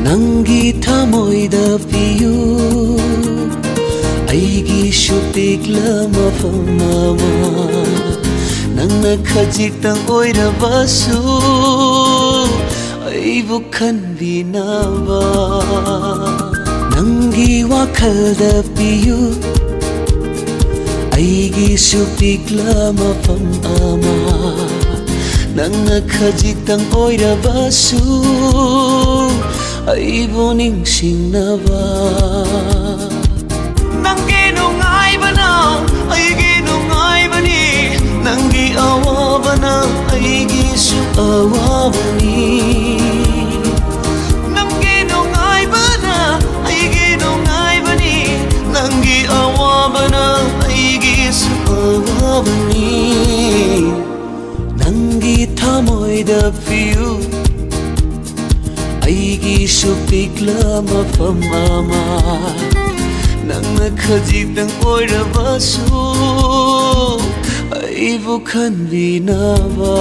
ꯅꯪꯒꯤ ꯊꯃꯣꯏꯗ ꯄꯤꯌꯨ ꯑꯩꯒꯤꯁꯨ ꯄꯤꯛꯂ ꯃꯐꯝ ꯑꯃ ꯅꯪꯅ ꯈꯖꯤꯛꯇꯪ ꯑꯣꯏꯔꯕꯁꯨ ꯑꯩꯕꯨ ꯈꯟꯕꯤꯅꯕ ꯅꯪꯒꯤ ꯋꯥꯈꯜꯗ ꯄꯤꯌꯨ ꯑꯩꯒꯤꯁꯨ ꯄꯤꯛꯂ ꯃꯐꯝ ꯑꯃ ꯅꯪꯅ ꯈꯖꯤꯛꯇꯪ ꯑꯣꯏꯔꯕꯁꯨ ꯑꯩꯕꯨ ꯅꯤꯡꯁꯤꯡꯅꯕ ꯅꯪꯒꯤ ꯅꯨꯡꯉꯥꯏꯕꯅ ꯑꯩꯒꯤ ꯅꯨꯡꯉꯥꯏꯕꯅꯤ ꯅꯪꯒꯤ ꯑꯋꯥꯕꯅ ꯑꯩꯒꯤꯁꯨ ꯑꯋꯥꯕꯅꯤ ꯅꯪꯒꯤ ꯅꯨꯡꯉꯥꯏꯕꯅ ꯑꯩꯒꯤ ꯅꯨꯡꯉꯥꯏꯕꯅꯤ ꯅꯪꯒꯤ ꯑꯋꯥꯕꯅ ꯑꯩꯒꯤꯁꯨ ꯑꯋꯥꯕꯅꯤ ꯅꯪꯒꯤ ꯊꯃꯣꯏꯗ ꯄꯤꯌꯨ ꯑꯩꯒꯤꯁꯨ ꯄꯤꯛꯂ ꯃꯐꯝ ꯑꯃ ꯅꯪꯅ ꯈꯖꯤꯛꯇꯪ ꯑꯣꯏꯔꯕꯁꯨ ꯑꯩꯕꯨ ꯈꯟꯕꯤꯅꯕ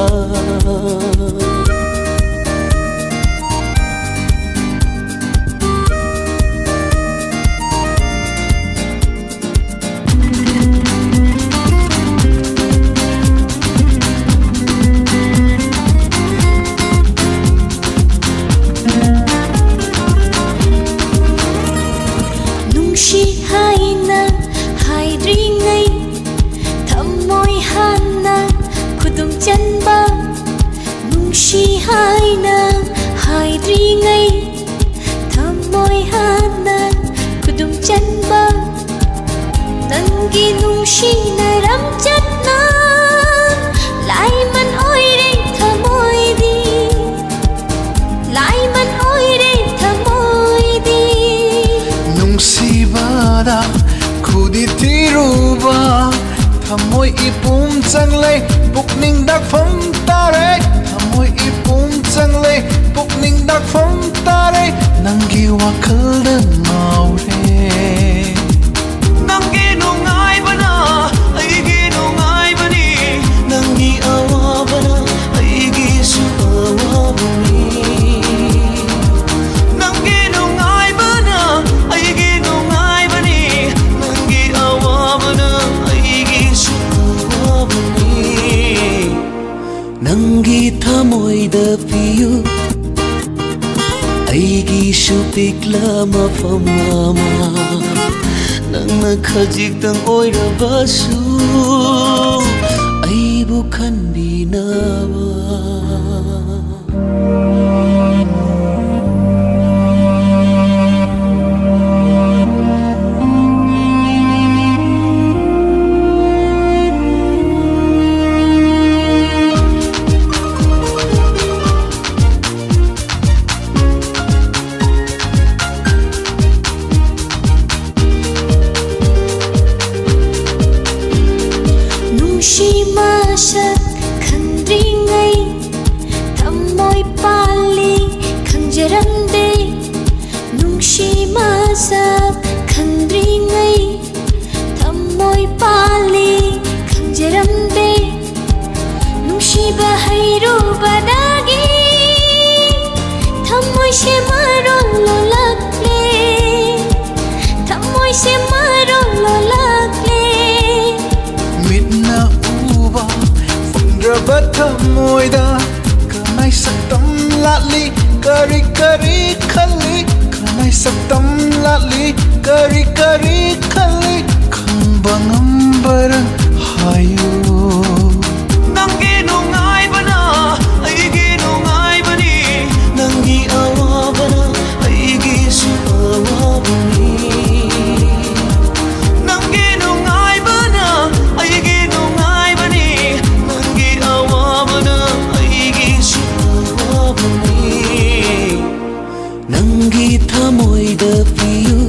ꯅꯨꯡꯁꯤ ꯍꯥꯏꯅ ꯍꯥꯏꯗ꯭ꯔꯤꯉꯩ ꯊꯃꯣꯏ ꯍꯥꯟꯅ ꯈꯨꯗꯨꯝ ꯆꯟꯕ ꯅꯨꯡꯁꯤ ꯍꯥꯏꯅ ꯍꯥꯏꯗ꯭ꯔꯤꯉꯩ ꯊꯃꯣꯏ ꯍꯥꯟꯅ ꯈꯨꯗꯨꯝ ꯆꯟꯕ ꯅꯪꯒꯤ ꯅꯨꯡꯁꯤꯅ ꯂꯝꯆꯠꯅ ꯂꯥꯏꯃꯟ ꯑꯣꯏꯔꯦ ꯊꯃꯣꯏꯗꯤ ꯂꯥꯏꯃꯟ ꯑꯣꯏꯔꯦ ꯊꯃꯣꯏꯗꯤ ꯅꯨꯡꯁꯤꯕꯗ ꯈꯨꯗꯤ ꯊꯤꯔꯨꯕ ꯊꯃꯣꯏ ꯏꯄꯨꯝ ꯆꯪꯂꯩ ꯄꯨꯛꯅꯤꯡ ꯗꯥꯛꯐꯝ ꯇꯥꯔꯦ ꯊꯃꯣꯏ ꯏꯄꯨꯝ ꯆꯪꯂꯩ ꯄꯨꯛꯅꯤꯡ ꯗꯥꯛꯐꯝ ꯇꯥꯔꯦ ꯅꯪꯒꯤ ꯋꯥꯈꯜꯗ ꯉꯥꯎꯔꯦ ꯅꯪꯒꯤ ꯅꯨꯡꯉꯥꯏꯕꯅ ꯑꯩꯒꯤ ꯅꯨꯡꯉꯥꯏꯕꯅꯤ ꯅꯪꯒꯤ ꯑꯋꯥꯕꯅ ꯑꯩꯒꯤꯁꯨ ꯑꯋꯥꯕꯅꯤ ꯅꯪꯒꯤ ꯅꯨꯡꯉꯥꯏꯕꯅ ꯑꯩꯒꯤ ꯅꯨꯡꯉꯥꯏꯕꯅꯤ ꯅꯪꯒꯤ ꯑꯋꯥꯕꯅ ꯑꯩꯒꯤꯁꯨ ꯑꯋꯥꯕꯅꯤ ꯅꯪꯒꯤ ꯊꯃꯣꯏꯗ ꯄꯤꯌꯨ ꯑꯩꯒꯤꯁꯨ ꯄꯤꯛꯂ ꯃꯐꯝ ꯑꯃ ꯅꯪꯅ ꯈꯖꯤꯛꯇꯪ ꯑꯣꯏꯔꯕꯁꯨ ꯑꯩꯕు ꯈꯟꯕꯤꯅꯕ ꯅꯨꯡꯁꯤ ꯃꯁꯛ ꯈꯪꯗ꯭ꯔꯤꯉꯩ ꯊꯃꯣꯏ ꯄꯥꯜꯂꯤ ꯈꯪꯖꯔꯝꯗꯦ ꯅꯨꯡꯁꯤ ꯃꯁꯛ ꯈꯪꯗ꯭ꯔꯤꯉꯩ ꯊꯃꯣꯏ ꯄꯥꯜꯂꯤ ꯈꯪꯖꯔꯝꯗꯦ ꯅꯨꯡꯁꯤꯕ ꯍꯩꯔꯨꯕꯗꯒꯤ ꯊꯃꯣꯏꯁꯦ ꯃꯔꯣꯜ ꯂꯣꯜꯂꯛꯂꯦ ꯊꯃꯣꯏꯁꯦ ꯃꯔꯣꯜ ꯂꯣꯜꯂꯛꯂꯦ ꯃꯤꯠꯅ ꯎꯕ ꯐꯪꯗ꯭ꯔꯕ ꯊꯃꯣꯏꯗ ꯀꯅꯥꯏ ꯁꯛꯇꯝ ꯂꯥꯠꯂꯤ ꯀꯔꯤ ꯀꯔꯤ ꯈꯜꯂꯤ ꯀꯅꯥꯏ ꯁꯛꯇꯝ ꯂꯥꯠꯂꯤ ꯀꯔꯤ ꯀꯔꯤ ꯈꯜꯂꯤ ꯈꯪꯕ ꯉꯝꯕꯔ ꯍꯥꯏꯌꯨ ꯅꯪꯒꯤ ꯅꯨꯡꯉꯥꯏꯕꯅ ꯑꯩꯒꯤ ꯅꯨꯡꯉꯥꯏꯕꯅꯤ ꯅꯪꯒꯤ ꯑꯋꯥꯕꯅ ꯑꯩꯒꯤꯁꯨ ꯑꯋꯥꯕꯅꯤ ꯅꯪꯒꯤ ꯅꯨꯡꯉꯥꯏꯕꯅ ꯑꯩꯒꯤ ꯅꯨꯡꯉꯥꯏꯕꯅꯤ ꯅꯪꯒꯤ ꯑꯋꯥꯕꯅ ꯑꯩꯒꯤꯁꯨ ꯑꯋꯥꯕꯅꯤ ꯅꯪꯒꯤ ꯊꯃꯣꯏꯗ ꯄꯤꯌꯨ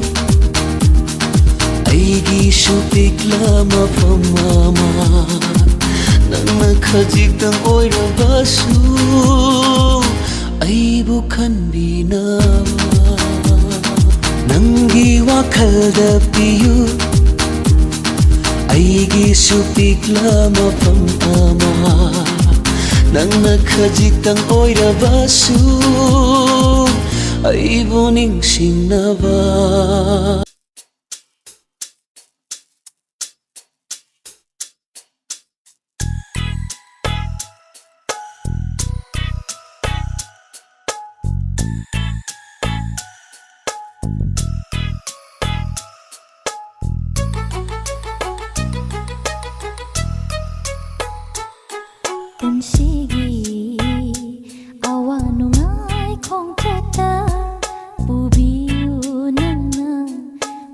ꯑꯩꯒꯤꯁꯨ ꯄꯤꯛꯂ ꯃꯐꯝ ꯑꯃ ꯅꯪꯅ ꯈꯖꯤꯛꯇꯪ ꯑꯣꯏꯔꯕꯁꯨ ꯑꯩꯕꯨ ꯈꯟꯕꯤꯅꯕ ꯅꯪꯒꯤ ꯋꯥꯈꯜꯗ ꯄꯤꯌꯨ ꯑꯩꯒꯤꯁꯨ ꯄꯤꯛꯂ ꯃꯐꯝ ꯑꯃ ꯅꯪꯅ ꯈꯖꯤꯛꯇꯪ ꯑꯣꯏꯔꯕꯁꯨ ꯑꯩꯕꯨ ꯅꯤꯡꯁꯤꯡꯅꯕ ꯄꯨꯟꯁꯤꯒꯤ ꯑꯋꯥ ꯅꯨꯡꯉꯥꯏ ꯈꯣꯡꯆꯠꯇ ꯄꯨꯕꯤꯌꯨ ꯅꯪꯅ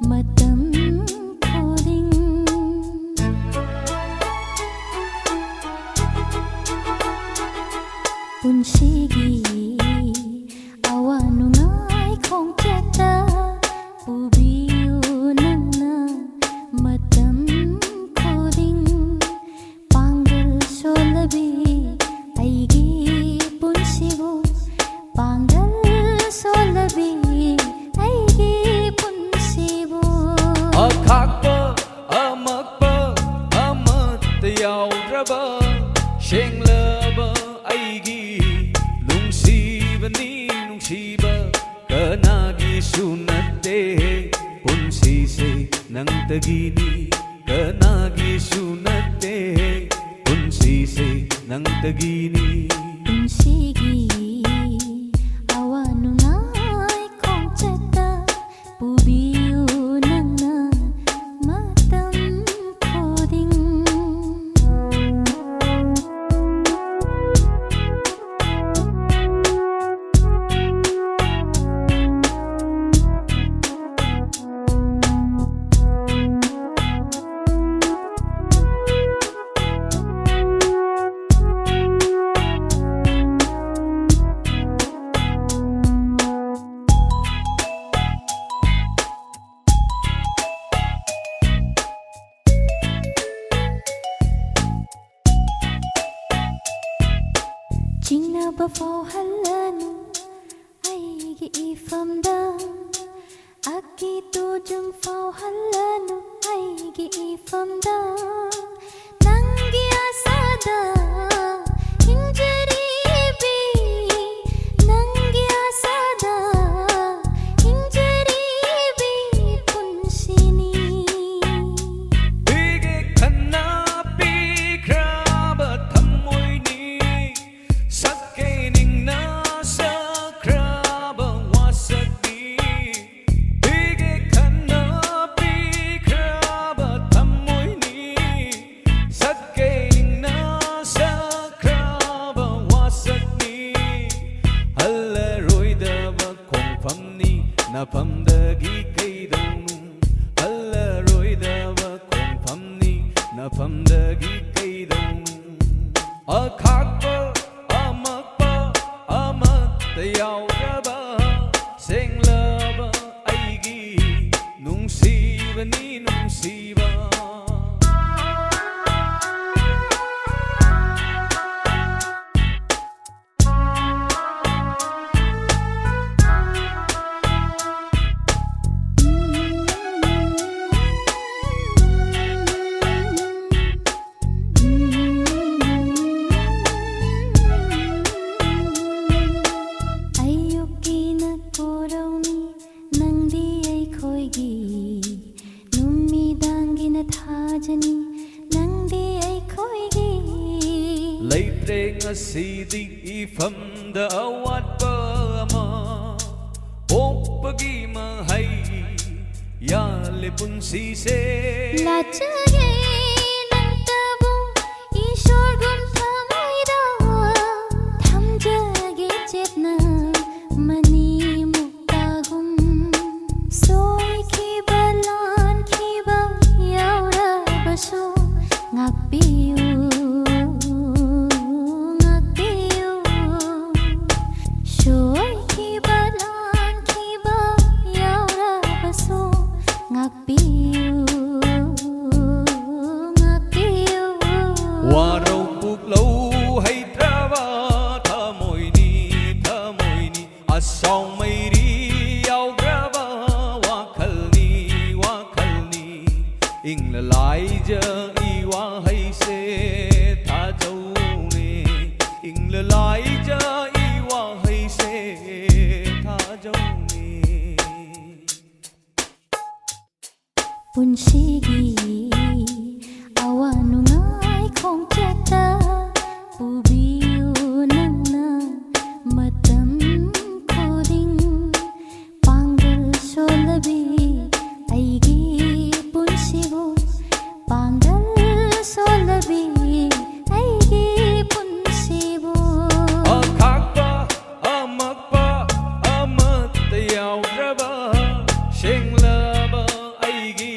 ꯃꯇꯝ ꯈꯨꯗꯤꯡ ꯄꯨꯟꯁꯤꯒꯤ ꯑꯋꯥ ꯅꯨꯡꯉꯥꯏ ꯈꯣꯡꯆꯠꯇ ꯄꯨꯕꯤꯌꯨ ꯅꯪꯅ ꯃꯇꯝ ꯈꯨꯗꯤꯡ ꯄꯥꯡꯒꯜ ꯁꯣꯜꯂꯕꯤ ꯑꯩꯒꯤ ꯄꯨꯟꯁꯤꯕꯨ ꯄꯥꯡꯒꯜ ꯁꯣꯜꯂꯕꯤ ꯑꯩꯒꯤ ꯄꯨꯟꯁꯤꯕꯨ ꯑꯈꯥꯛꯄ ꯑꯃꯛꯄ ꯑꯃꯠꯇ ꯌꯥꯎꯗ꯭ꯔꯕ ꯁꯦꯡꯂꯕ ꯑꯩꯒꯤ ꯅꯨꯡꯁꯤꯕꯅꯤ ꯅꯨꯡꯁꯤꯕ ꯀꯅꯥꯒꯤꯁꯨ ꯅꯠꯇꯦ ꯄꯨꯟꯁꯤꯁꯦ ꯅꯪꯇꯒꯤꯅꯤ ꯀꯅꯥꯒꯤꯁꯨ ꯅꯠꯇꯦ ꯄꯨꯟꯁꯤꯁꯦ ꯅꯪꯇꯒꯤꯅꯤ ꯄꯨꯟꯁꯤꯒꯤ ꯑꯋꯥ ꯅꯨꯡꯉꯥꯏ ꯈꯣꯡꯆꯠꯇ ꯄꯨꯕꯤꯌꯨ ꯅꯪꯅ ꯃꯇꯝ ꯈꯨꯗꯤꯡ ꯆꯤꯡꯅꯕ ꯐꯥꯎꯍꯜꯂꯅꯨ ꯑꯩꯒꯤ ꯏꯐꯝꯗ ꯑꯀꯤ ꯇꯨꯖꯨꯡ ꯐꯥꯎꯍꯜꯂꯅꯨ ꯑꯩꯒꯤ ꯏꯐꯝꯗ ꯅꯪꯒꯤ ꯑꯁꯥꯗ hinjaribi ꯅꯪꯒꯤ ꯑꯁꯥꯗ hinjaribi ꯄꯨꯟꯁꯤꯅꯤ ꯄꯤꯒꯦ ꯈꯟꯅ ꯄꯤꯈ꯭ꯔꯕ ꯊꯝꯃꯣꯏꯅꯤ ꯁꯛꯀꯦ ꯅꯤꯡꯅ ꯁꯛꯈ꯭ꯔꯕ ꯋꯥꯁꯛꯅꯤ ꯄꯤꯒꯦ ꯈꯟꯅ ꯄꯤꯈ꯭ꯔꯕ ꯊꯝꯃꯣꯏꯅꯤ ꯁꯛꯀꯦ ꯅꯤꯡꯅ ꯁꯛꯈ꯭ꯔꯕ ꯋꯥꯁꯛꯅꯤ ꯍꯜꯂꯔꯣꯏꯗꯕ ꯈꯣꯡꯐꯝꯅꯤ ꯅꯐꯝꯗꯒꯤ ꯀꯩꯗꯧꯅꯨ ꯍꯜꯂꯔꯣꯏꯗꯕ ꯈꯣꯡꯐꯝꯅꯤ ꯅꯐꯝꯗꯒꯤ ꯀꯩꯗꯧꯅꯨ ꯑꯈꯥꯛꯄ ꯑꯃꯛꯄ ꯑꯃꯠꯇ ꯌꯥꯎꯗ꯭ꯔꯕ ꯁꯦꯡꯂꯕ ꯑꯩꯒꯤ ꯅꯨꯡꯁꯤꯕꯅꯤ ꯅꯨꯡꯁꯤꯕ ꯑꯌꯨꯛꯀꯤ ꯅꯀꯣꯔꯧꯅꯤ ꯅꯪꯗꯤ ꯑꯩꯈꯣꯏꯒꯤ ꯅꯨꯃꯤꯗꯥꯡꯒꯤ ꯅꯊꯥꯖꯅꯤ ꯅꯪꯗꯤ ꯑꯩꯈꯣꯏꯒꯤ ꯂꯩꯇ꯭ꯔꯦ ꯉꯁꯤꯗꯤ ꯏꯐꯝꯗ ꯑꯋꯥꯠꯄ ꯑꯃ ꯄꯣꯛꯄꯒꯤ ꯃꯍꯩ ꯌꯥꯜꯂꯦ ꯄꯨꯟꯁꯤꯁꯦ ꯂꯥꯠꯆꯒꯦ ꯅꯪꯇꯕꯨ ꯏꯁꯣꯔꯒꯨꯝ ꯊꯃꯣꯏꯗ ꯊꯝꯖꯒꯦ ꯆꯦꯠꯅ ꯃꯅꯤ ꯃꯨꯛꯇꯥꯒꯨꯝ ꯁꯣꯏꯈꯤꯕ ꯂꯥꯟꯈꯤꯕ ꯌꯥꯎꯔꯕꯁꯨ ꯉꯥꯛꯄꯤꯌꯨ ꯉꯥꯛꯄꯤꯌꯨ ꯁꯣꯏꯈꯤꯕ ꯂꯥꯟꯈꯤꯕ ꯌꯥꯎꯔꯕꯁꯨ ꯉꯥꯛꯄꯤꯌꯨ ꯉꯥꯛꯄꯤꯌꯨ ꯋꯥꯔꯧ ꯄꯨꯛꯂꯧ ꯍꯩꯇ꯭ꯔꯕ ꯊꯃꯣꯏꯅꯤ ꯊꯃꯣꯏꯅꯤ ꯑꯁꯥꯎ ꯃꯩꯔꯤ ꯌꯥꯎꯗ꯭ꯔꯕ ꯋꯥꯈꯜꯅꯤ ꯋꯥꯈꯜꯅꯤ ꯏꯪꯂ ꯂꯥꯏꯖ ꯏ ꯋꯥꯍꯩꯁꯦ ꯊꯥꯖꯧꯅꯦ ꯏꯪꯂ ꯂꯥꯏꯖ ꯏ ꯋꯥꯍꯩꯁꯦ ꯊꯥꯖꯧ ꯄꯨꯟꯁꯤꯒꯤ ꯑꯋꯥ ꯅꯨꯡꯉꯥꯏ ꯈꯣꯡꯆꯠꯇ ꯄꯨꯕꯤꯌꯨ ꯅꯪꯅ ꯃꯇꯝ ꯈꯨꯗꯤꯡ ꯄꯥꯡꯒꯜ ꯁꯣꯜꯂꯕꯤ ꯑꯩꯒꯤ ꯄꯨꯟꯁꯤꯕꯨ ꯄꯥꯡꯒꯜ ꯁꯣꯜꯂꯕꯤ ꯑꯩꯒꯤ ꯄꯨꯟꯁꯤꯕꯨ ꯑꯈꯥꯛꯄ ꯑꯃꯛꯄ ꯑꯃꯠꯇ ꯌꯥꯎꯗ꯭ꯔꯕ ꯁꯦꯡꯂꯕ ꯑꯩꯒꯤ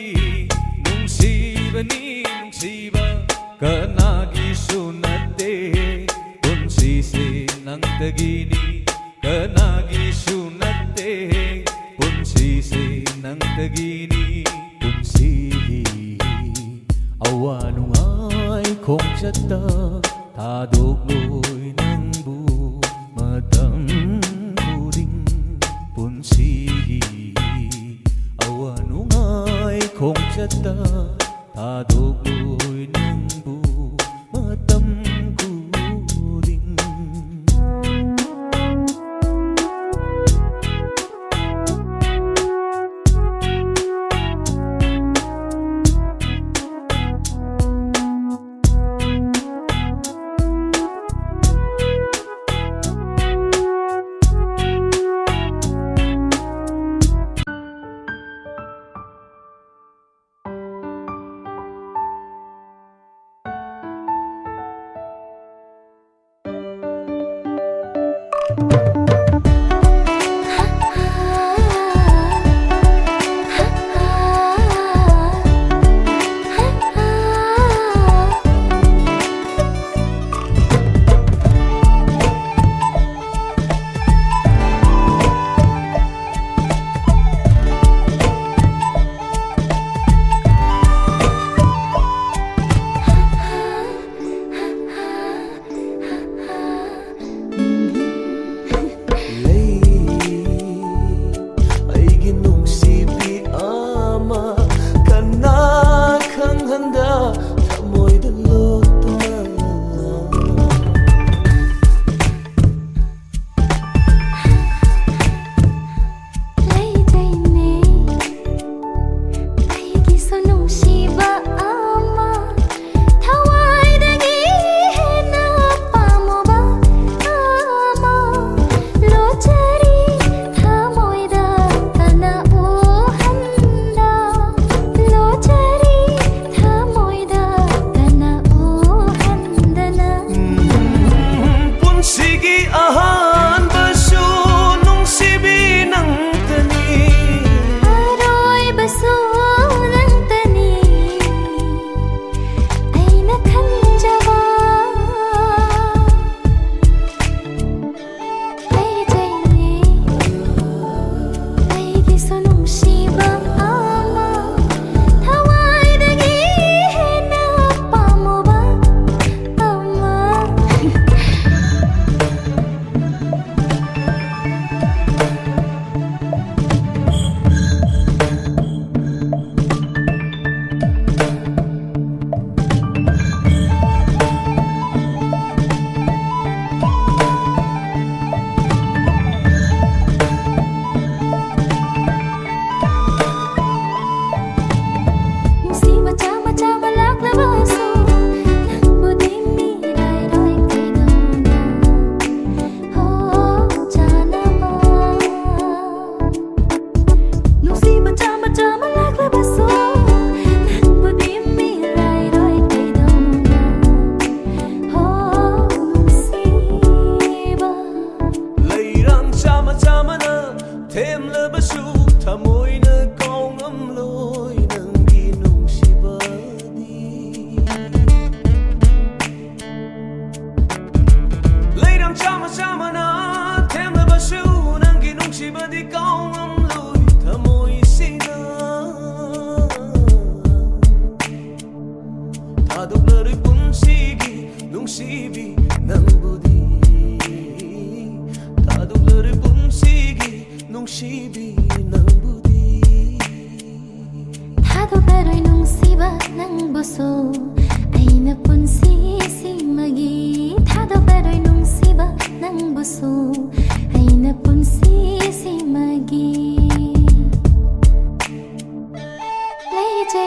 ꯅꯨꯡꯁꯤꯕꯅꯤ ꯅꯨꯡꯁꯤꯕ ꯀꯅꯥꯒꯤꯁꯨ ꯅꯠꯇꯦ ꯄꯨꯟꯁꯤꯁꯦ ꯅꯪꯗꯒꯤꯅꯤ ꯀꯅꯥꯒꯤꯁꯨ ꯅꯠꯇꯦ ꯄꯨꯟꯁꯤꯁꯦ ꯅꯪꯗꯒꯤꯅꯤ ꯄꯨꯟꯁꯤꯒꯤ ꯑꯋꯥ ꯅꯨꯡꯉꯥꯏ ꯈꯣꯡꯆꯠꯇ ꯊꯥꯗꯣꯛꯂꯣꯏ ꯅꯪꯕꯨ ꯃꯇꯝ ꯈꯨꯗꯤꯡ ꯄꯨꯟꯁꯤꯒꯤ ꯑꯋꯥ ꯅꯨꯡꯉꯥꯏ ꯈꯣꯡꯆꯠꯇ ꯊꯥꯗꯣꯛꯂꯣꯏ ꯅꯪꯕꯨ ꯃꯇꯝ ꯈꯨꯗꯤꯡ ꯂꯩꯖꯩ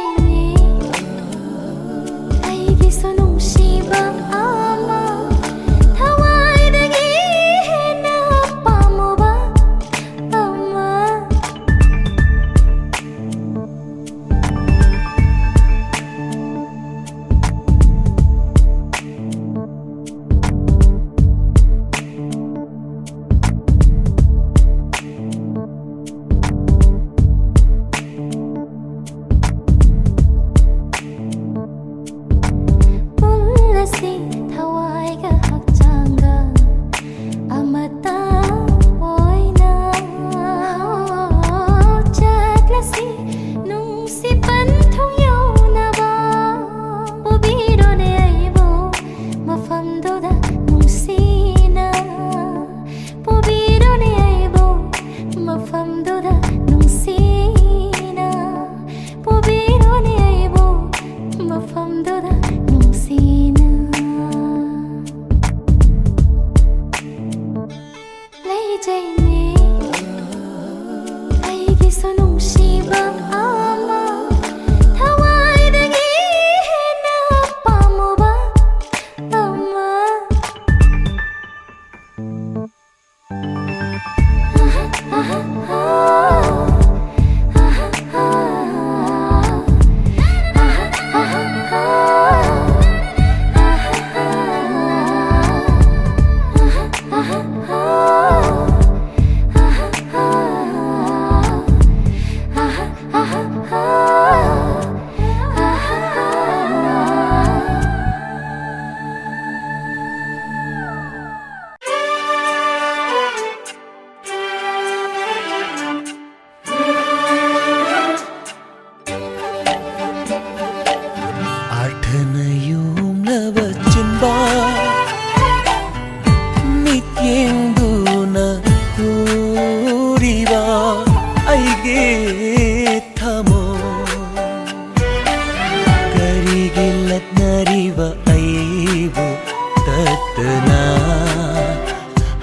ततना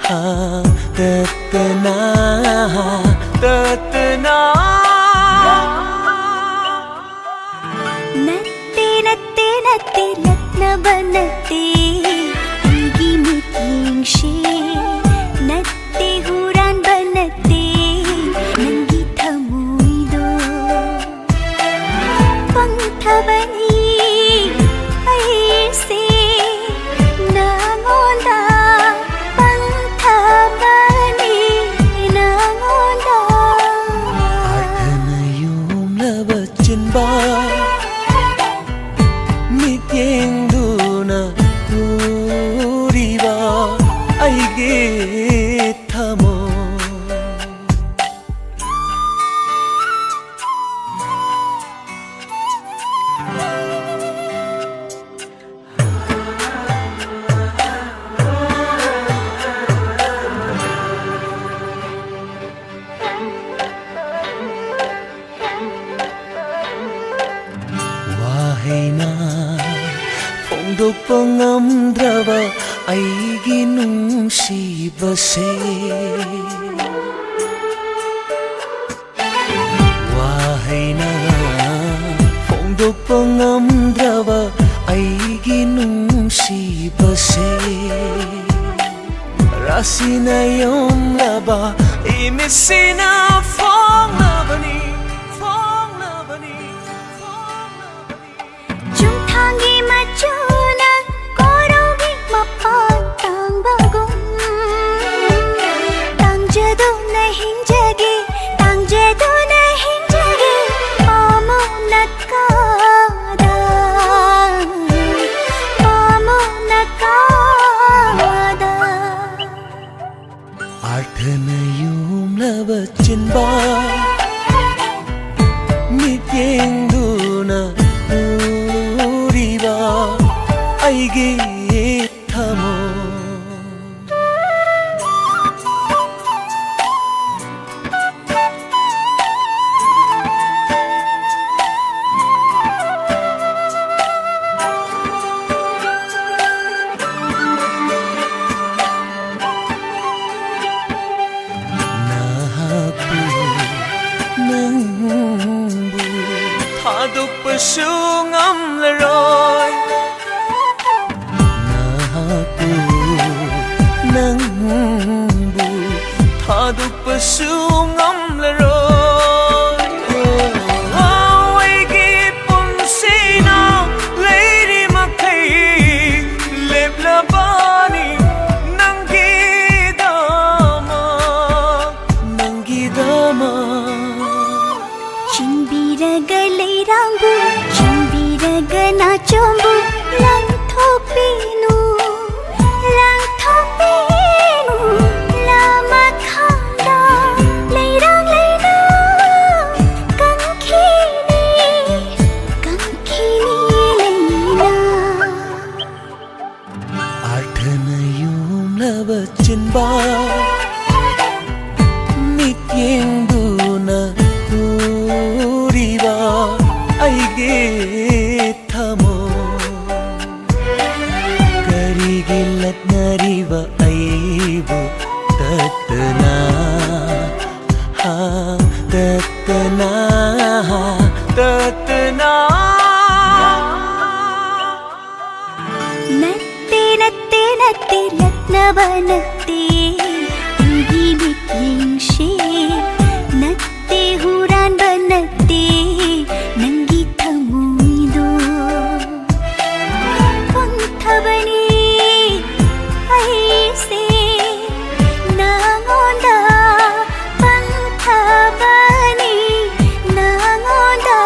हाँ ततना ततना नत्ते नत्ते नत्ते रत्न बनते अंगी मितिंशे नत्ते हुरान बनते नंगी थमुइदो पंथ बनी ऐसे नंगोंदा पंथ बनी नंगोंदा Arthanayum labachin ba Mityengduna uriba aige thamo Wahayna Fongdok pangamdraba Aigi nungsibase Wahayna Fongdok pangamdraba Aigi nungsibase Rasina yung laba Imisina fong labani Fong labani Fong labani 중탕이 맞추는 꼬로기 맛판 땅바공 땅제도 내 힘자기 땅제도 내 힘자기 어머 나가다 어머 나가다 Arthanayum labachin ba Mityengduna uriba aige thamo Nahapu nangbu thaduk pasungam laroy Nahapu nangbu thaduk pasungam laroy Aigi punsina lady makai leblabani nangi dama चिंबीरगले रांगू चिंबीरगना चोंबू लंथोपीनु लामा खांदा लेरांग लेना कंखीनी लेना Arthanayum labachin ba Mityengduna uriba aige thamo Karigilat nariba aibu tatna ha tatna tatna नत्ते नत्ते नत्ते रत्न बनते अंगी मितिंशे नत्ते हुरान बनते नंगी थमुइदो पंथ बनी ऐसे नंगोंदा पंथ बनी नंगोंदा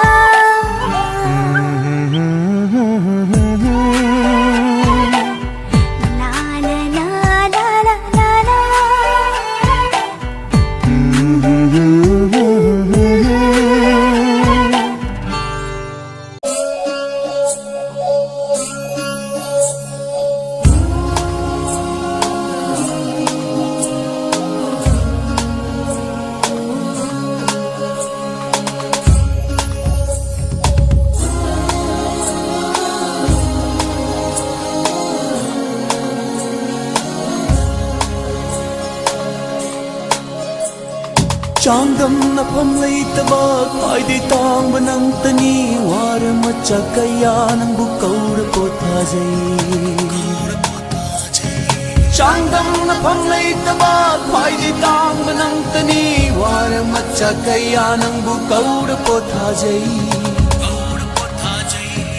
La la la la la la la ꯆꯥꯡꯗꯝ ꯅꯐꯝ ꯂꯩꯇꯕ ꯈ꯭ꯋꯥꯏꯗꯩ ꯇꯥꯡꯕ ꯅꯪꯇꯅꯤ ꯋꯥꯔꯃꯆꯥ ꯀꯌꯥ ꯅꯪꯕꯨ ꯀꯧꯔ ꯄꯣꯊꯥꯖꯩ ꯆꯥꯡꯗꯝ ꯅꯐꯝ ꯂꯩꯇꯕ ꯈ꯭ꯋꯥꯏꯗꯩ ꯇꯥꯡꯕ ꯅꯪꯇꯅꯤ ꯋꯥꯔꯃꯆꯥ ꯀꯌꯥ ꯅꯪꯕꯨ ꯀꯧꯔ ꯄꯣꯊꯥꯖꯩ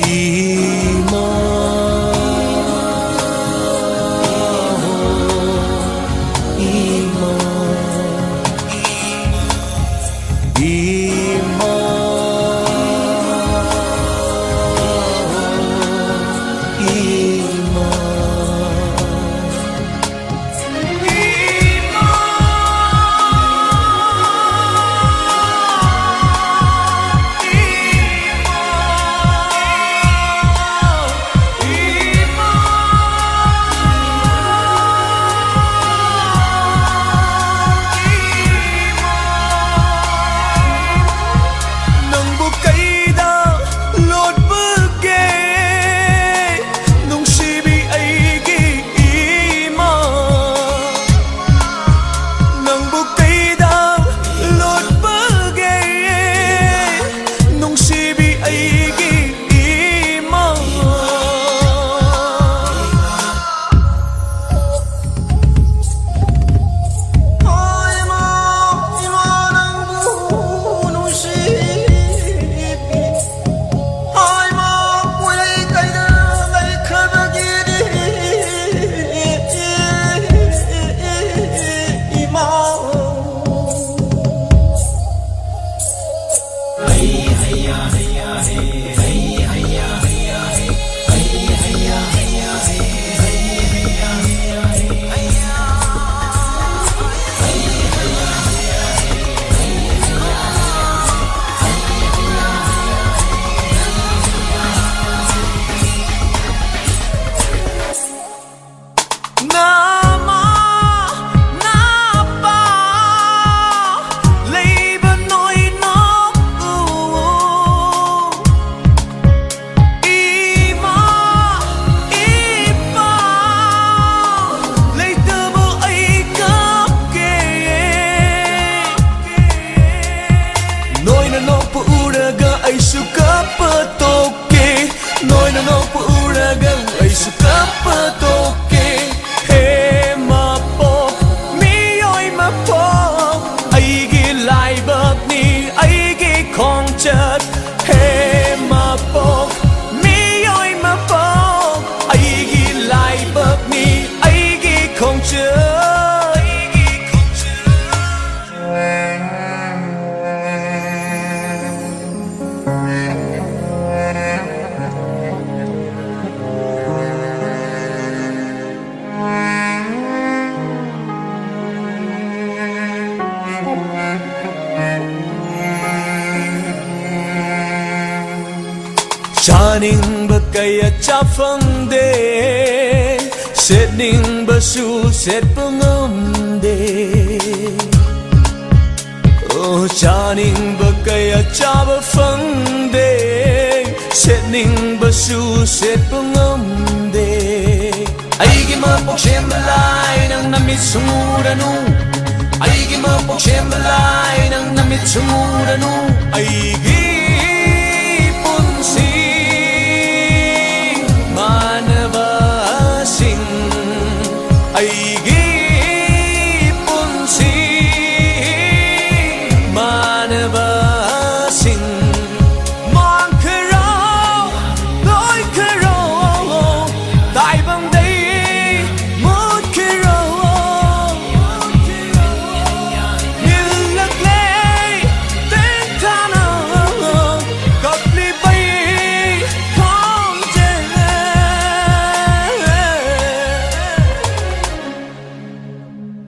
이마 Chaningbă kaya chafangde Setningbă su set pengamde Oh chaningbă kaya chafangde Setningbă su set pengamde Aigi mapok siyembalay nang namit sumuranu Aigi mapok siyembalay nang namit sumuranu Aigi punsi manabasing Aigi punsi manabasing Mong karaw, loi karaw Tai bang day, mood karaw Nilak lay, ten tanong Kapli bay, kong jele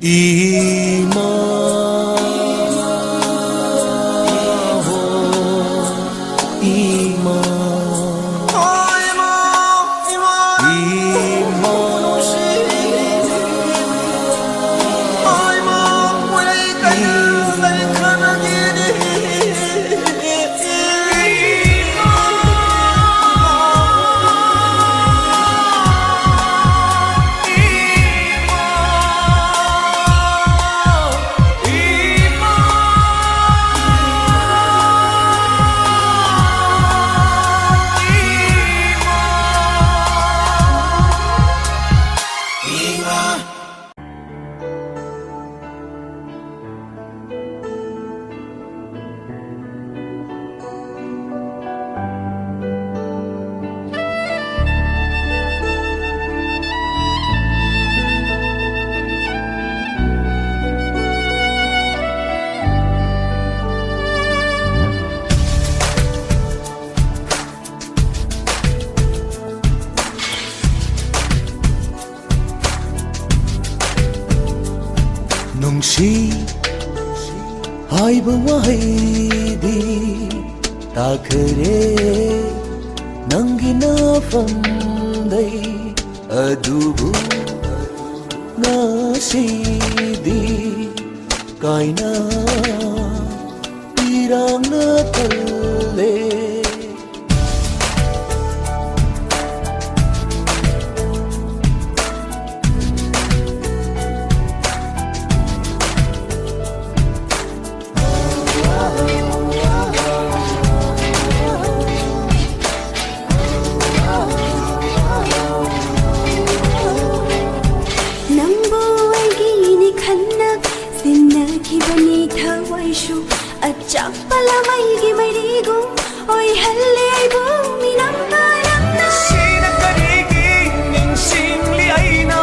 Ima Ima ꯅꯨꯡꯁꯤ ꯍꯥꯏꯕ ꯋꯥꯍꯩꯗꯤ ꯇꯥꯈꯔꯦ ꯅꯪꯒꯤ ꯅꯐꯝꯗꯩ ꯑꯗꯨꯕꯨ ꯉꯁꯤꯗꯤ ꯀꯥꯏꯅ ꯏꯔꯥꯡꯅ ꯊꯜꯂꯦ ꯅꯪꯕꯨ ꯑꯩꯒꯤꯅꯤ ꯈꯟꯅ ꯁꯤꯟꯅꯈꯤꯕꯅꯤ ꯊꯋꯥꯏꯁꯨ ꯑꯆꯥꯛꯄ ꯂꯃꯩꯒꯤ ꯃꯩꯔꯤꯒꯨꯝ ꯑꯣꯏꯍꯜꯂꯦ ꯑꯩꯕꯨ ꯃꯤꯅꯝꯕ ꯌꯥꯝꯅ ꯁꯤꯅ ꯀꯔꯤꯒꯤ ꯅꯤꯡꯁꯤꯡꯂꯤ ꯑꯩꯅ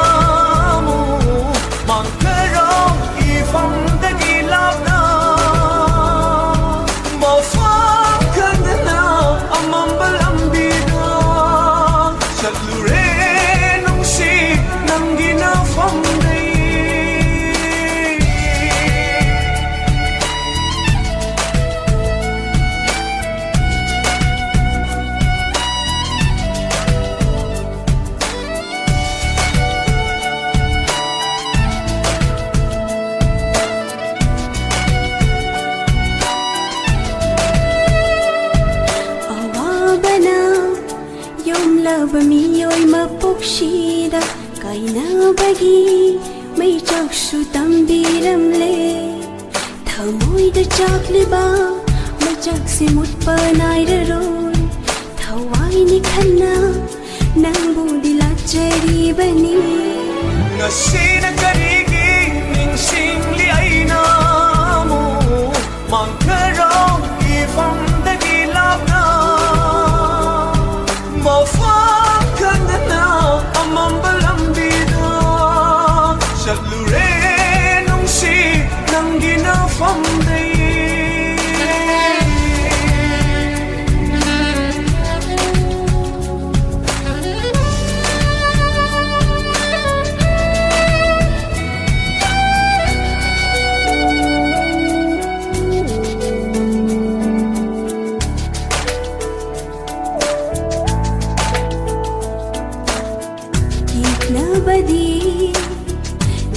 ꯑꯃꯨꯛ ꯃꯥꯡꯈꯔꯣ ꯏꯐꯝꯗꯒꯤ ꯂꯥꯞꯅ ꯃꯐꯝ ꯈꯪꯗꯅ ꯑꯃꯝꯕ ꯂꯝꯕꯤꯗ ꯆꯠꯂꯨꯔꯦ ꯅꯨꯡꯁꯤ ꯅꯪꯒꯤ ꯅꯐꯝꯗꯩ ꯑꯋꯥꯕꯅ ꯌꯣꯝꯂꯕ ꯃꯤꯑꯣꯏ ꯃꯄꯣꯛꯁꯤꯗ ꯀꯥꯏꯅꯕꯒꯤ ꯃꯩꯆꯥꯛꯁꯨ ꯇꯝꯕꯤꯔꯝꯂꯦ ꯊꯃꯣꯏꯗ ꯆꯥꯛꯂꯤꯕ ꯃꯩꯆꯥꯛꯁꯤ ꯃꯨꯠꯄ ꯅꯥꯏꯔꯔꯣꯏ ꯊꯋꯥꯏꯅꯤ ꯈꯟꯅ ꯅꯪꯕꯨꯗꯤ ꯂꯥꯠꯆꯔꯤꯕꯅꯤ ꯉꯁꯤꯅ ꯀꯔꯤꯒꯤ ꯅꯤꯡꯁꯤꯡꯂꯤ ꯑꯩꯅ ꯑꯃꯨꯛ ꯃꯥꯡꯈꯔꯣ ꯏꯐꯝꯗꯒꯤ ꯂꯥꯞꯅ ꯃꯐꯝ ꯈꯪꯗꯅ ꯑꯃꯝꯕ ꯂꯝꯕꯤꯗ ꯆꯠꯂꯨꯔꯦ ꯅꯨꯡꯁꯤ ꯅꯪꯒꯤ ꯅꯐꯝꯗꯩ ꯌꯦꯛꯅꯕꯗꯤ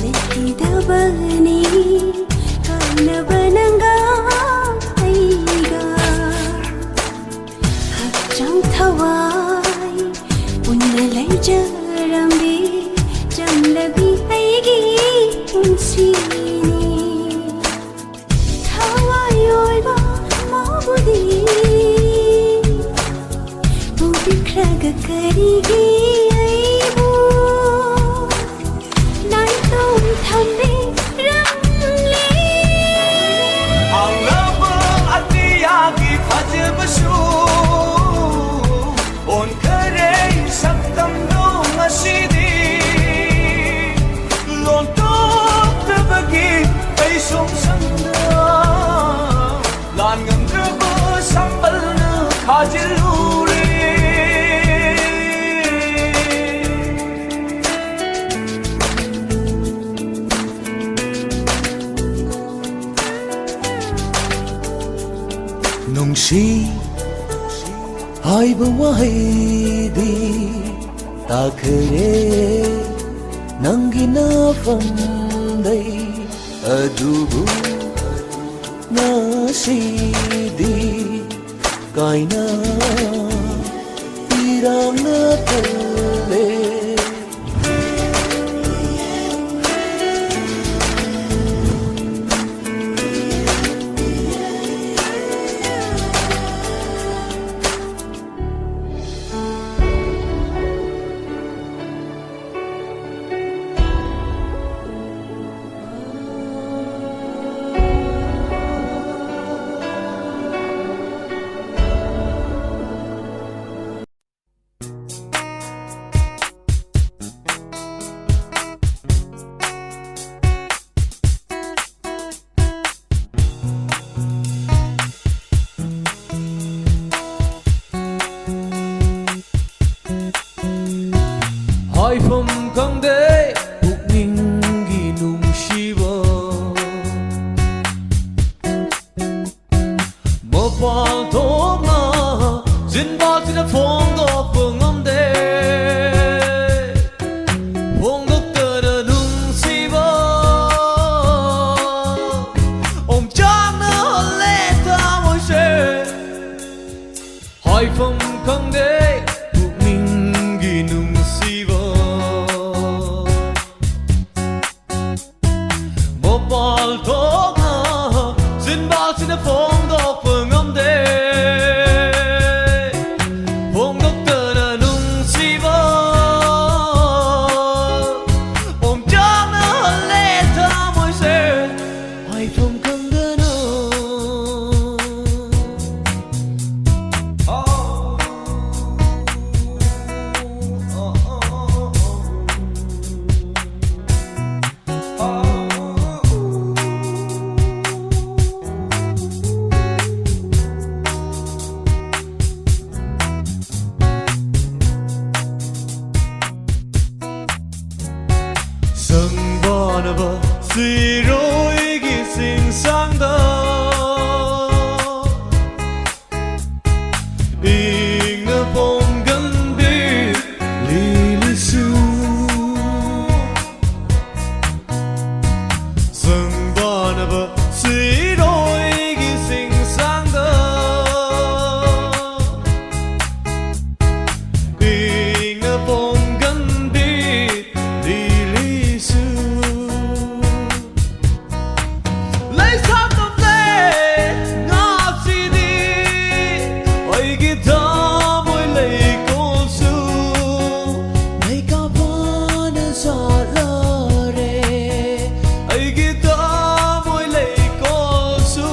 ꯂꯩꯈꯤꯗꯕꯅꯤ ꯀꯥꯏꯅꯕ ꯅꯪꯒ ꯑꯩꯒ ꯍꯛꯆꯥꯡ ꯊꯋꯥꯏ ꯄꯨꯟꯅ ꯂꯩꯖꯔꯝꯕꯤ ꯆꯝꯂꯕꯤ ꯑꯩꯒꯤ ꯄꯨꯟꯁꯤꯅꯤ ꯊꯋꯥꯏ ꯑꯣꯏꯕ ꯃꯥꯕꯨꯗꯤ ꯄꯨꯕꯤꯈ꯭ꯔꯒ ꯀꯔꯤꯒꯤ ꯑꯩꯕꯨ ꯅꯥꯏꯇꯣꯝ ꯊꯝꯕꯤꯔꯝꯂꯤ ꯍꯥꯡꯂꯕ ꯑꯇꯤꯌꯥꯒꯤ ꯐꯖꯕꯁꯨ ꯑꯣꯟꯈꯔꯦ ꯁꯛꯇꯝꯗꯣ ꯉꯁꯤꯗꯤ ꯂꯣꯟꯊꯣꯛꯇꯕꯒꯤ ꯀꯩꯁꯨꯝ ꯁꯪꯗ ꯂꯥꯟ ꯉꯝꯗ꯭ꯔꯕ ꯁꯝꯕꯜꯅ ꯈꯥꯖꯤꯜꯂꯨꯔꯦ ꯅꯨꯡꯁꯤ ꯍꯥꯏꯕ ꯋꯥꯍꯩꯗꯤ ꯇꯥꯈꯔꯦ ꯅꯪꯒꯤ ꯅꯐꯝꯗꯩ ꯑꯗꯨꯕꯨ ꯉꯁꯤꯗꯤ ꯀꯥꯏꯅ ꯏꯔꯥꯡꯅ ꯊꯜꯂꯦ khangde pukning nung siva bopal thonga sin bal sin phong dok phang de phong dok tơ nung siva om chang na le tha moi se ai phong khang de no Sân bò nà bờ suy rối ghi sinh sang đó in nà phong gần đi li li su Sân bò nà bờ suy rối ghi sinh sang đó in nà phong gần đi li su lấy sao tâm lệ ngọc si đi ôi guitar môi lấy cô su lấy cả vợ nên gió lơ re ôi guitar môi lấy cô su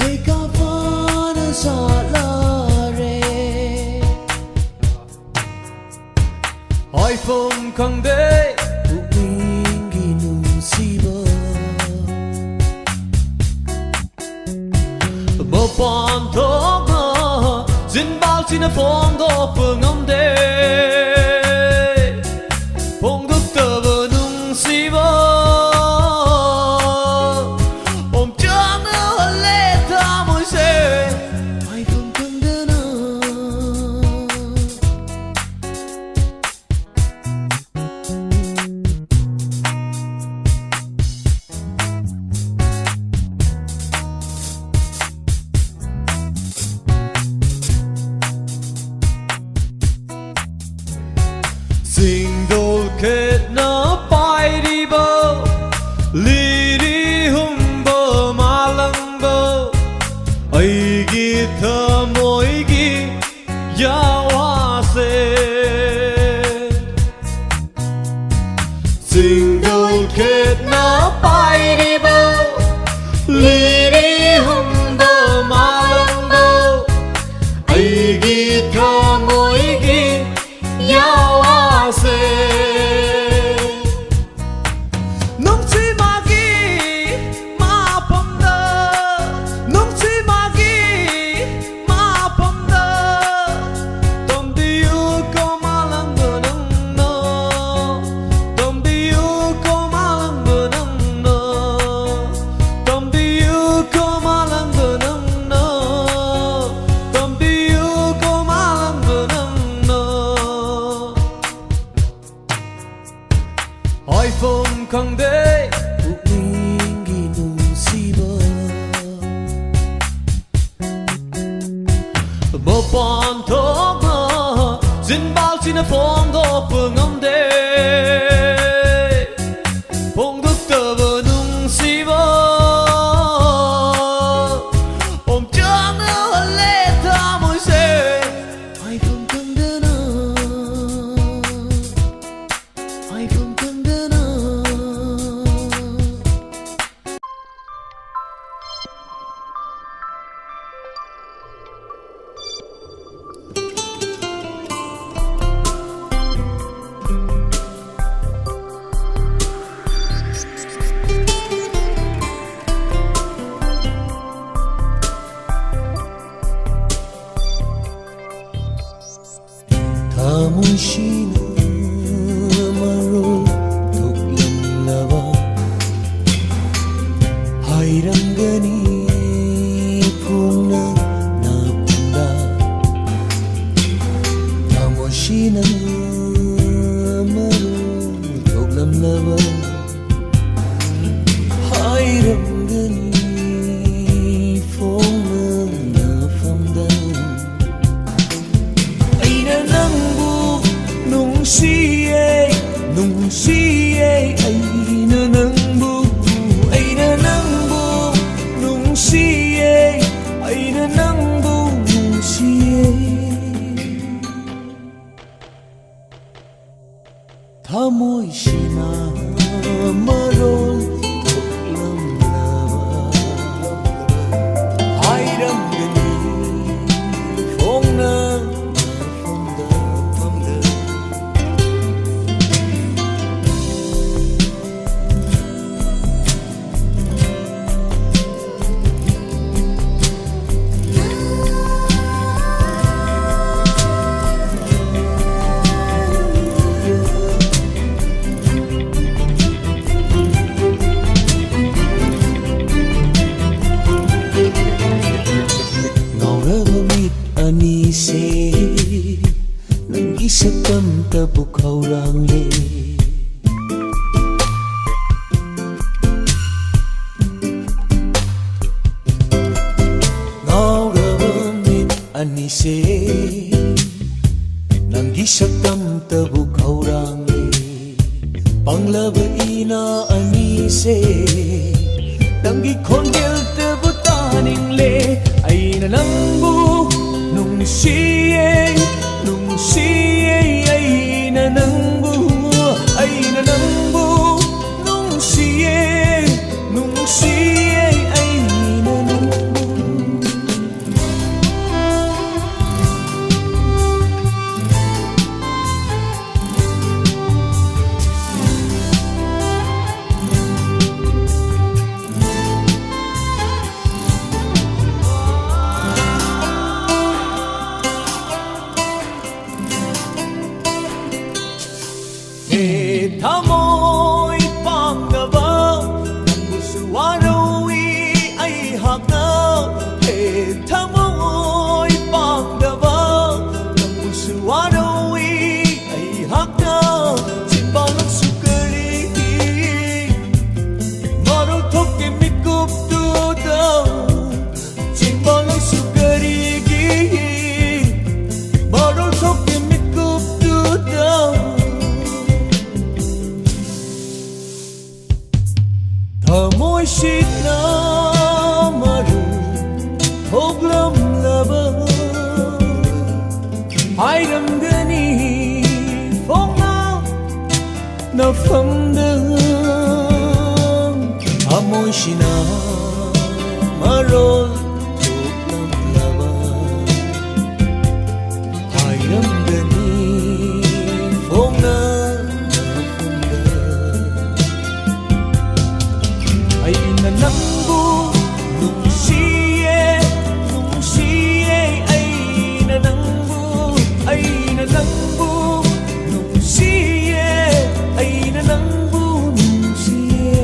lấy cả vợ nên gió lơ re hỏi phong khang de pukning nung siva bopal thonga sin bal sin phong dok phang de phong dok tơ nung siva om chang na le tha moi se ai phong khang de no Sing đôi kết nó bay đi bơ li đi hum bơ ma lăng bơ ai ghi thơ mỗi ghi ya hoa se Sing đôi kết nó bay đi bơ li đi hum bơ ma lăng bơ ai ghi thơ mỗi ghi ya hoa se nung si magi ma pamda nung si magi ma pamda tom diu ko malang benang no tom diu ko malang benang no tom diu ko malang benang no tom diu ko malang benang no hỏi phong khang de pukning nung siva bopal thonga sin bal sin phong dok phang de phong dok tơ nung siva om chang na le tha moi se ai phong khang de no ai phong khang de no Tamushina marol tuklam lava hairangani puna napunda Tamushina marol tuklam lava hairangani puna napunda ꯑꯩꯅ ꯅꯪꯕꯨ ꯅꯨꯡꯁꯤꯌꯦ ꯑꯩꯅ ꯅꯪꯕꯨ ꯅꯨꯡꯁꯤꯌꯦ ꯊꯃꯣꯏꯁꯤꯅ ꯃꯔꯣꯜ ꯊꯣꯛꯂꯝꯂꯕ ꯍꯥꯏꯔꯝꯒꯅꯤ ꯐꯣꯡꯅꯐꯝꯗ ꯑꯅꯤꯁꯦ ꯅꯪꯒꯤ ꯁꯛꯇꯝꯇꯕꯨ ꯈꯧꯔꯥꯡꯂꯦ ꯉꯥꯎꯔꯕ ꯃꯤꯠ ꯑꯅꯤꯁꯦ ꯅꯪꯒꯤ ꯁꯛꯇꯝꯇꯕꯨ ꯈꯧꯔꯥꯡꯂꯦ ꯄꯪꯂꯕ ꯏꯅꯥ ꯑꯅꯤꯁꯦ ꯅꯪꯒꯤ ꯈꯣꯟꯖꯦꯜꯇꯕꯨ ꯇꯥꯅꯤꯡꯂꯦ ꯑꯩꯅ ꯅꯪꯕꯨ nungsiye aina nangbu nungsiye aina nangbu Thamoy pangaba nangbu suwarawi ay hakna he thamoy pangaba nangbu suwarawi ay hakna simbalang sukari maro thoke mikup tu da simbalang sukari maro thoke mikup tu da Thamoy sitna maru thoklamlaba hairamgani phongna nafamda Thamoy sina marol thoklamlaba hairamgani phongna Aina nangbu nungsiye aina nangbu nungsiye aina nangbu nungsiye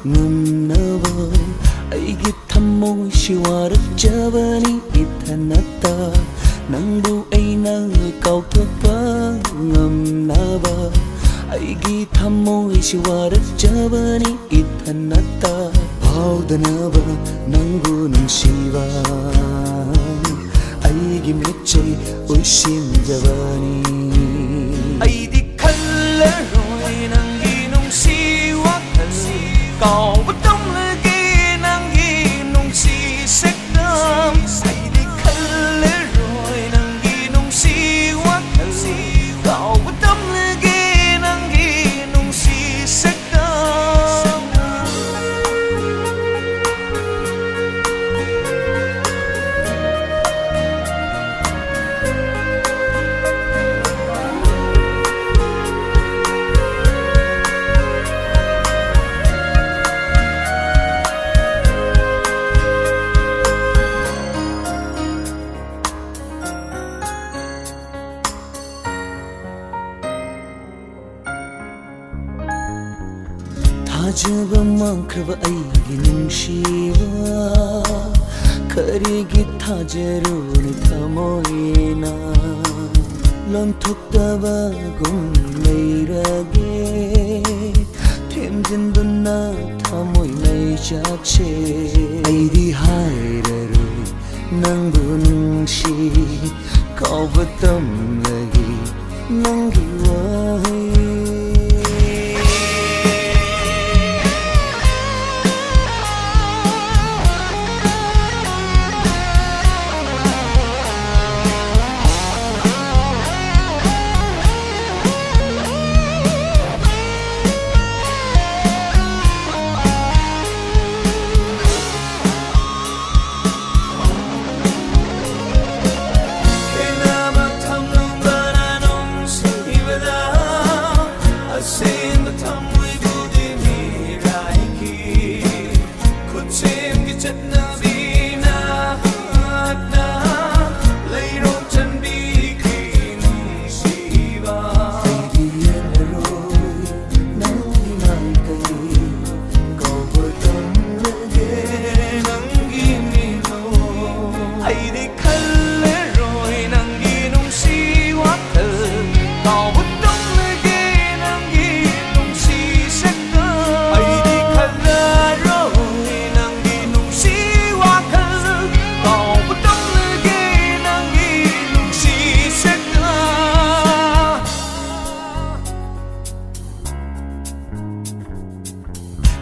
ngumnaba aigi thamoy shiwarajabani ithanata nangbu aina kauthopa ngamnaba aigi thamoy shiwarajabani ithanata baudanaba nangbu nungsiba aigi mechai ushimjabani aidi khallaroi nangi nungsiwa Kau betul lagi nangi nungsi sekdam Aidi khaleroi nangi nungsi wakasi Kau betul lagi nangi nungsi sekdam Thajaba mankraba aigi nungshiwa Karigi thajaruni thamoina Lonthokdaba gum leirage Themjinduna thamoi mai jakche Aidi hairaroi nangbu nungshi Kauba tamlagi nangi wahai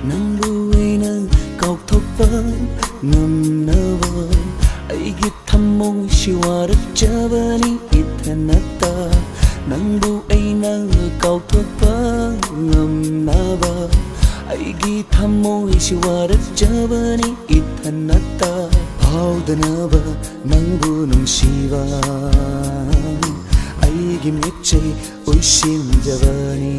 Nangbuina kaukthokpa ngamnaba Aigi thammoi shiwarajabani ithanata Nangbu aina kaukthokpa ngamnaba Aigi thammoi shiwarajabani ithanata Haudanaba nangbu nungshiba Aigi mitchai uishimjabani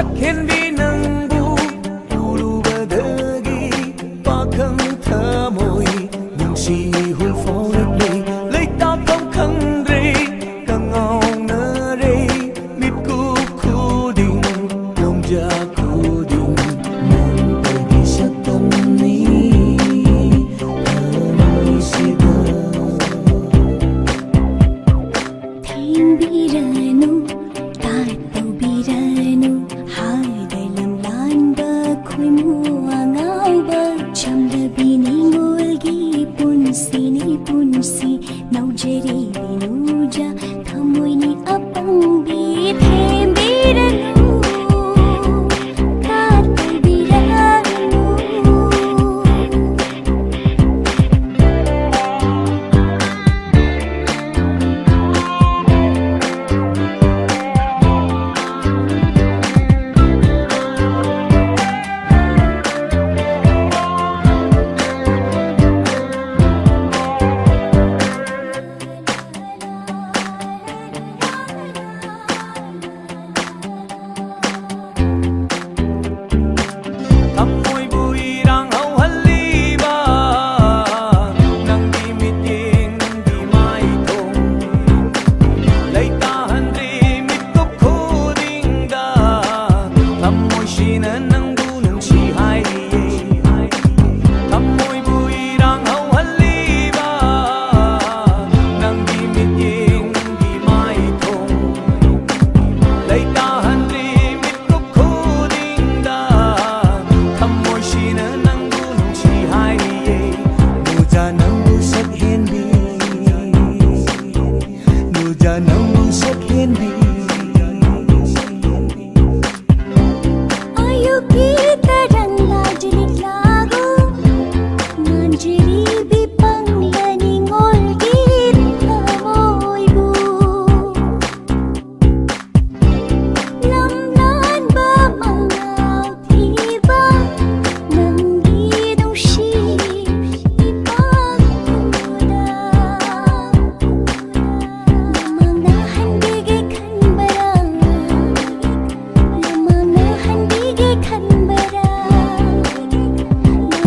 sakhenbi nangbu ulubadagi pakhang thamoi nungsi hulfaulai leita kong khangre kangau na re mitku khuding longja khuding nang pagi satamni amai sida Biranu, tato biranu, hai lam lamba khui mua ngao ba chamda bini ngolgi punsi nau jeri binuja thamoi ni apang bi them biranu, tato biranu. Amoy buirang hau haliba nang di miting di mai tong leitahan di mitop khuding da amoy sinan nang bunong si hai amoy buirang hau haliba nang di miting di mai tong leitahan di mitop khuding da Thamoy sina nang gunung si hai Nuja nang busak henbi Nuja nang busak henbi Ayu kita rang lajlik lagu Manjiri bipang lani ngolgit amoy bu Lam nan ba mangaw tiba Nang gidong si ipagkuda Lamanahan bigay kan barang Lamanahan bigay kan barang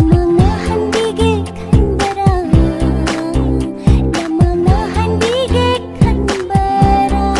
Lamanahan bigay kan barang Lamanahan bigay kan barang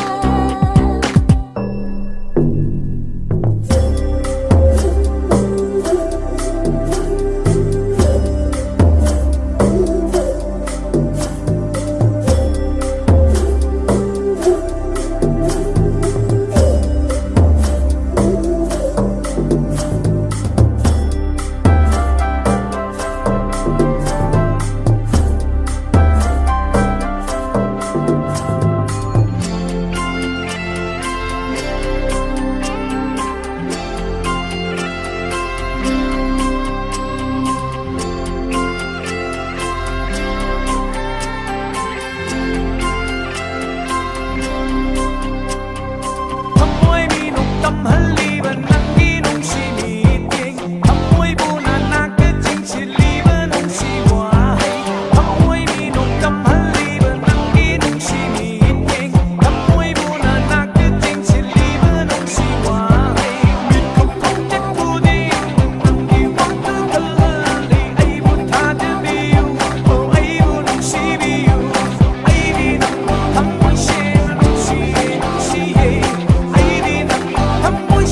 Amoy minuk tam haliba nang ginung si miting Amoy bunan nakajing si liba nung si wahai Amoy minuk tam haliba nang ginung si miting Amoy bunan nakajing si liba nung si wahai Mit kong kong tet khuding nang iwang tukalali Ay buta de biu Oh ay bunong si biu Ay di nang amoy siya nung si Ay di nang amoy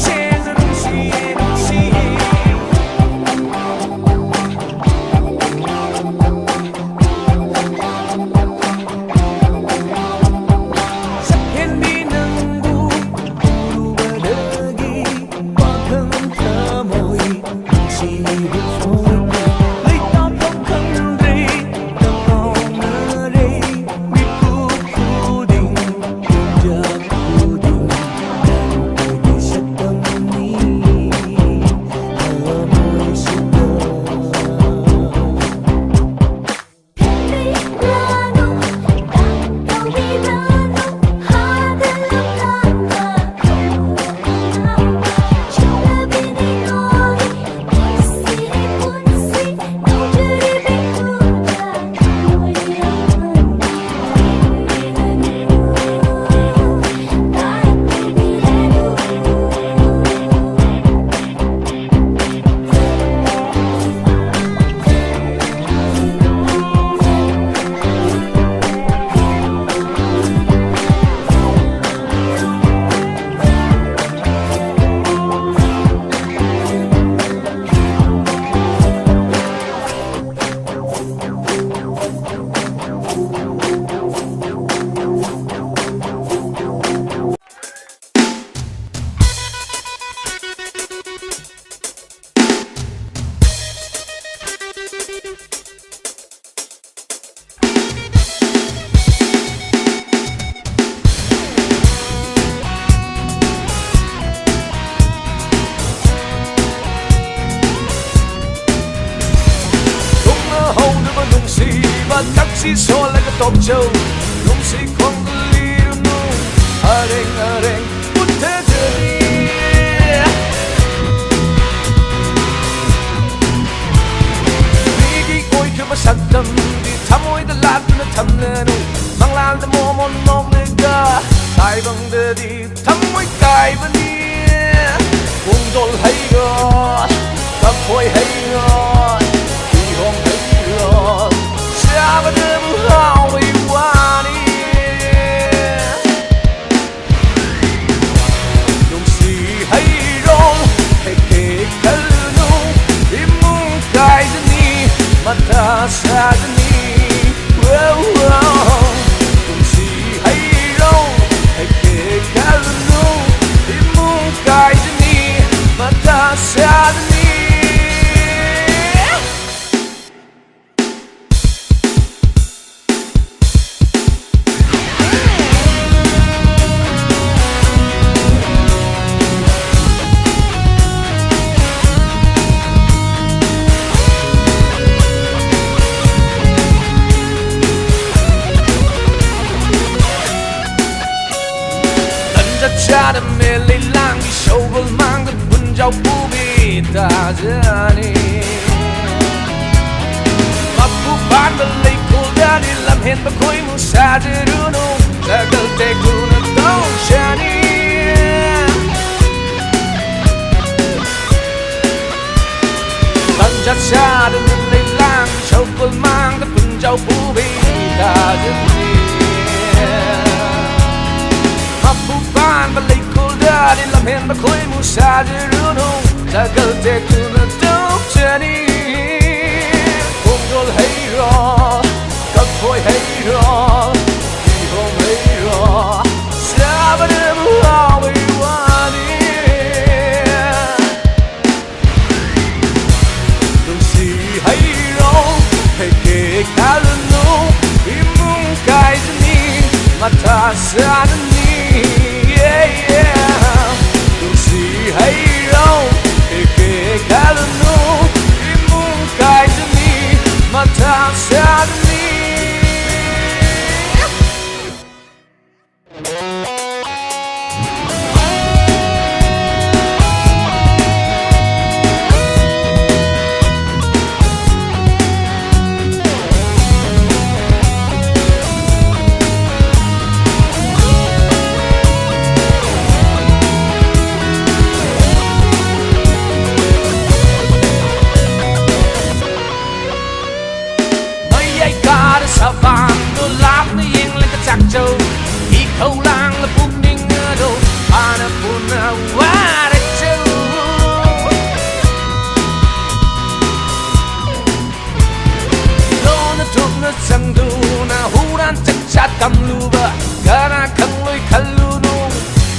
si sola que top show non si concluirono areng puttana Nigi oi ke masaktam di thamoi da lat na thamlenu manglan da momon mong le ga tai bang de di thamoi kai bani ung dol hay go kap hoi hay go ki hong hay go sa ba de bu hao wi wani nung si hay rong hay ke kalnu imung kai ni mata sa ni nung si hay rong hay ke kalnu imung kai ni mata sa ni cha da me le lang di show bul mang da bun jau pu bi ta jani ma pu ban da le ko da di lam hen ba koi mu sa de ru no da gal te ku na do shani cha cha da me le lang show bul mang da bun jau pu bi ta jani ba lấy cô đã đi làm hẹn ba khối mu sa de runo ta gal te ku na dok chani kum dol hay ro kap khoi hay ro ki hom hay ro sa ba de mu ha wi wa ni nung si hay ro hay ke kalnu imung kai ni mata sa ni nung si hay rong ke kalnu imung kai ni mata sa ni Savan do lap ni yeng le ka chak chou I khâu lang la pum ning do ana puna wa re chou lo na tuk na sang du na hu ran chak chat kam lu ba kana khang loi khalu nu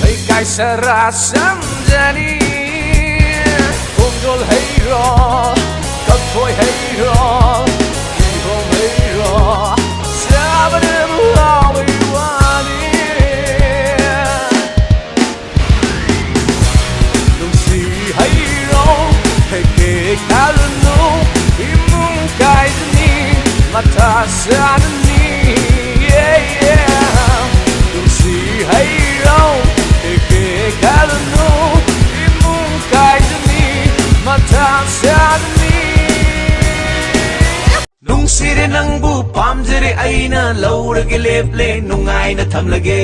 kai kai sa ra sam jani kum dol hay ro kap khoi hay ro kalnu imung kai ni mata sa ni nung si hay rong ke kalnu imung kai ni mata sa ni nung si re nang bu pam jere aina laur ge lep le nungai na tham lage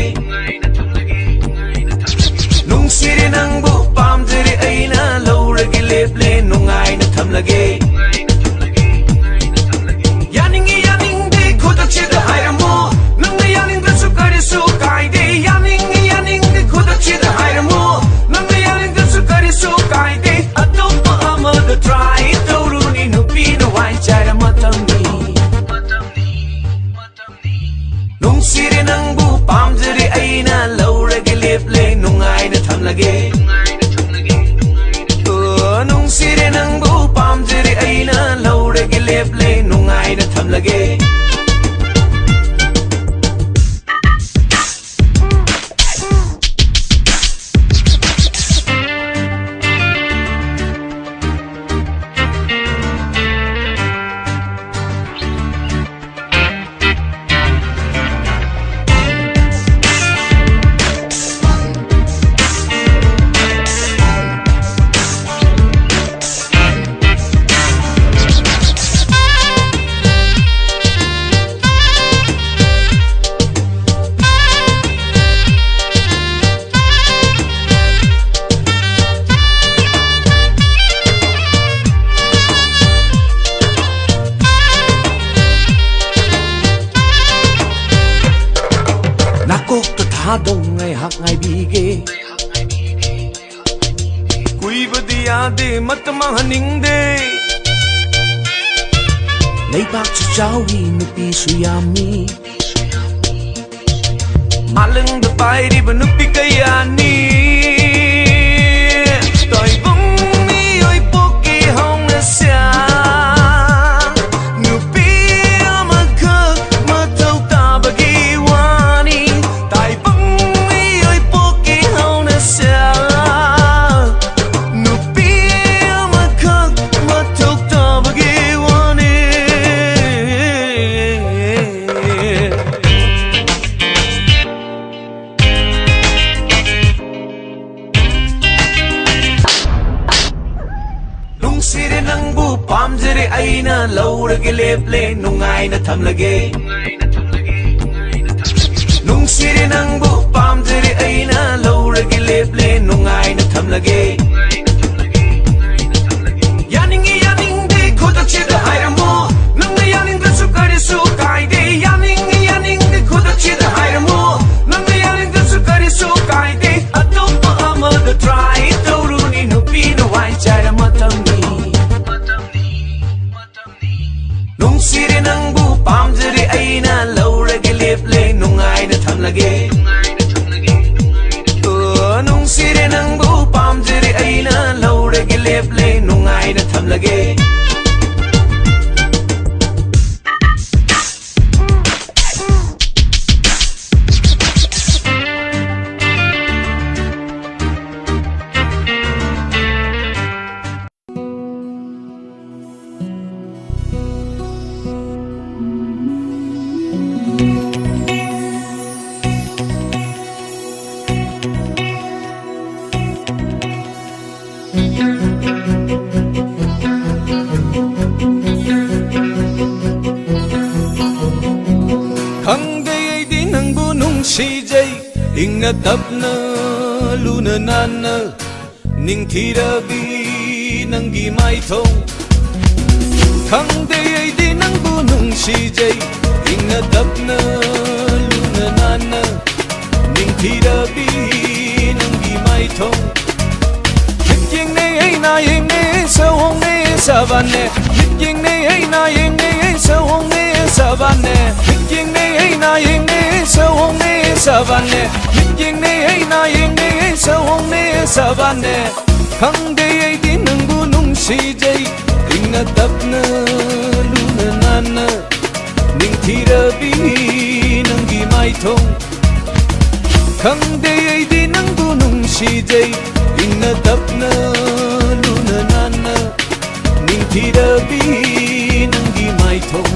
nung si re nang bu pam jere aina laur ge lep le nungai na tham lage yaning de khoda che da hai mo nung na yaning da su kare su kai de yaning de khoda che da hai mo nung na yaning da su kare su kai de atom pa ama da try to ru ni no pi no wai chai da matam ni nung si re nang bu pam jere aina laur ge lep le nungai na tham lage nung si re nang bu pam jere aina laur ge lep le nungai na tham lage dong ngai hak ngai bige kuibadi yade matmang haningde leibak chu chawi nupi su yami malang da pai di banupi kayani toy bung mi oi poki hong na sia nupi amaka matau ta bagi wani tai bung mi oi poki hong na sia nupi amaka matau ta bagi wani Sire nang bu pam jere aina laurage leple nungai na thamlage nung sire nang bu pam jere aina laurage leple nungai na thamlage yaning de khodak chida hairamo nang yaning da sukare su kai de yaning de khodak chida hairamo nang yaning da sukare su kai de atop amad try toruni no pino wai chara matamni sire nang bu pam jere aina laurage leple nungai na thamlage nung sire nang bu pam jere aina laurage leple nungai na thamlage CJ ingna tapna luna nana ning thirabi nangi mai thong khang de ai di nang bu nung CJ ingna tapna luna nana ning thirabi nangi mai thong ying ne ai na ying ne sa hong ne sa ban ne ying ne ai na ying ne sa hong ne sa ban ne ying ne ai na ying ne sa hong ne sa ban ne ying ne ai na ying ne sa hong ne sa ban ne khang de ai di nang bu nung CJ ingna tapna luna nana ning thirabi nangi mai thong khang de ai di nang bu nung CJ ingna tapna luna nana ning thirabi nangi mai thong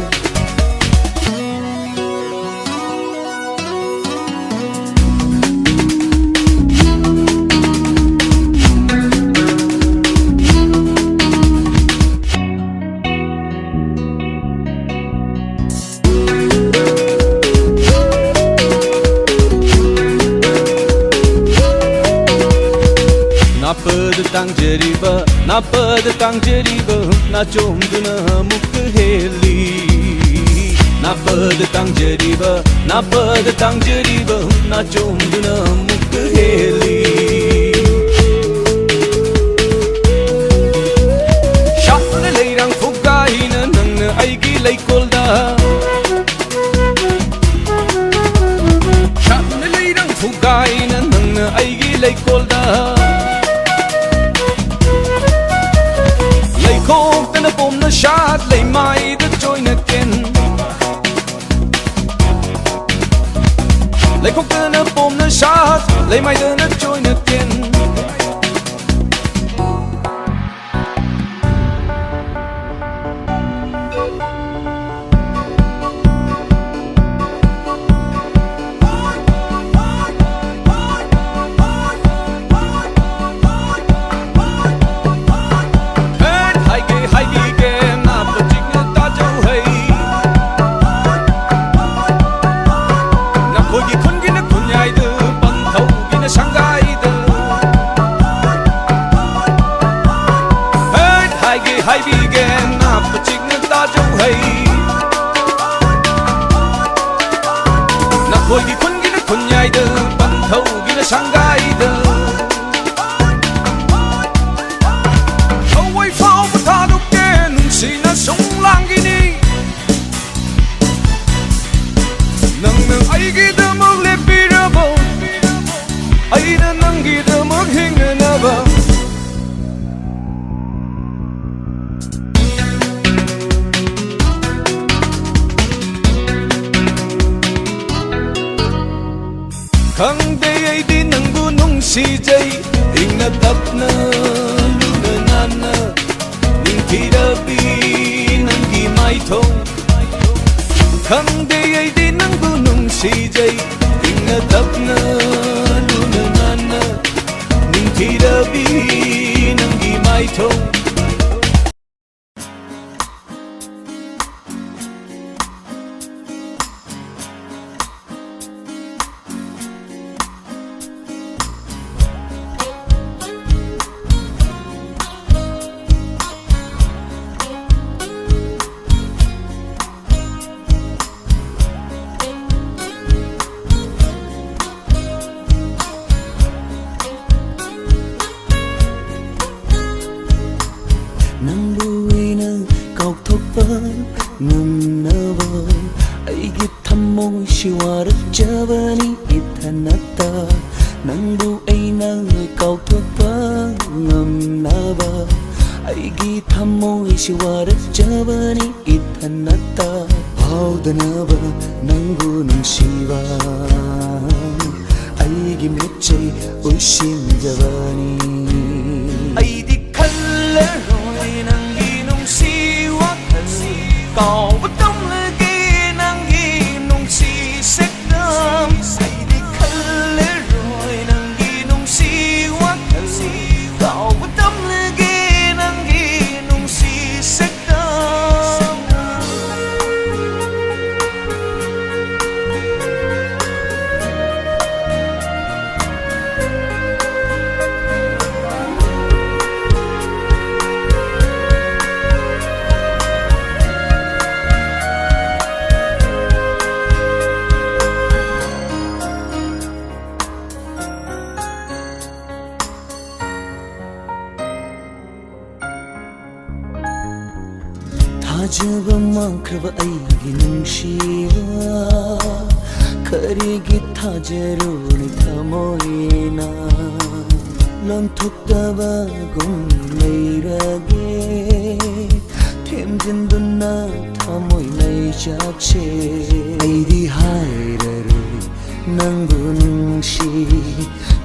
na pad tang jeriba na chom duna muk heli na pad tang jeriba na chom duna muk heli shapna leirang fugai na nang aigi leikolda shapna leirang fugai na nang aigi leikolda khóc tên bom nó sát lấy mai đất trôi nè ken lấy khóc tên bom nó sát lấy mai đất trôi nè ken Shanghai ꯅꯨꯡꯁꯤꯖꯩ ꯏꯪꯅ ꯇꯞꯅ ꯂꯨꯅ ꯅꯥꯟꯅ ꯅꯤꯡꯊꯤꯔꯕꯤ ꯅꯪꯒꯤ ꯃꯥꯏꯊꯣꯡ ꯈꯪꯗꯦ ꯑꯩꯗꯤ ꯅꯪꯕꯨ ꯅꯨꯡꯁꯤꯖꯩ ꯏꯪꯅ ꯇꯞꯅ ꯂꯨꯅ ꯅꯥꯟꯅ ꯅꯤꯡꯊꯤꯔꯕꯤ ꯅꯪꯒꯤ ꯃꯥꯏꯊꯣꯡ ꯅꯪꯕꯨ ꯑꯩꯅ ꯀꯥꯎꯊꯣꯛꯄ ꯉꯝꯅꯕ ꯑꯩꯒꯤ ꯊꯃꯣꯏꯁꯤ ꯋꯥꯔꯛꯆꯕꯅꯤ ꯏꯊꯟꯇ ꯅꯪꯕꯨ ꯑꯩꯅ ꯀꯥꯎꯊꯣꯛꯄ ꯉꯝꯅꯕ ꯑꯩꯒꯤ ꯊꯃꯣꯏꯁꯤ ꯋꯥꯔꯛꯆꯕꯅꯤ ꯏꯊꯟꯇ ꯐꯥꯎꯗꯅꯕ ꯅꯪꯕꯨ ꯅꯨꯡꯁꯤꯕ ꯑꯩꯒꯤ ꯃꯤꯠꯆꯩ ꯎꯏꯁꯤꯟꯖꯕꯅꯤ ꯑꯩꯗꯤ ꯈꯜꯂꯔꯣꯏ ꯅꯪꯒꯤ ꯅꯨꯡꯁꯤ ꯋꯥꯈꯜ ꯀꯥꯎꯕ ꯇꯝꯂꯒꯦ ꯅꯪꯒꯤ ꯅꯨꯡꯁꯤ ꯁꯛꯇꯝ ꯑꯩꯗꯤ ꯈꯜꯂꯔꯣꯏ ꯅꯪꯒꯤ ꯅꯨꯡꯁꯤ ꯋꯥꯈꯜ ꯀꯥꯎꯕ ꯇꯝꯂꯒꯦ ꯅꯪꯒꯤ ꯅꯨꯡꯁꯤ ꯁꯛꯇꯝ ꯊꯥꯖꯕ ꯃꯥꯡꯈ꯭ꯔꯕ ꯑꯩꯒꯤ ꯅꯨꯡꯁꯤꯕ ꯀꯔꯤꯒꯤ ꯊꯥꯖꯔꯨꯅꯤ ꯊꯃꯣꯏꯅ ꯂꯣꯟꯊꯣꯛꯇꯕꯒꯨꯝ ꯂꯩꯔꯒꯦ ꯊꯦꯝꯖꯤꯟꯗꯨꯅ ꯊꯃꯣꯏ ꯂꯩꯆꯥꯛꯁꯦ ꯑꯩꯗꯤ ꯍꯥꯏꯔꯔꯣꯏ ꯅꯪꯕꯨ ꯅꯨꯡꯁꯤ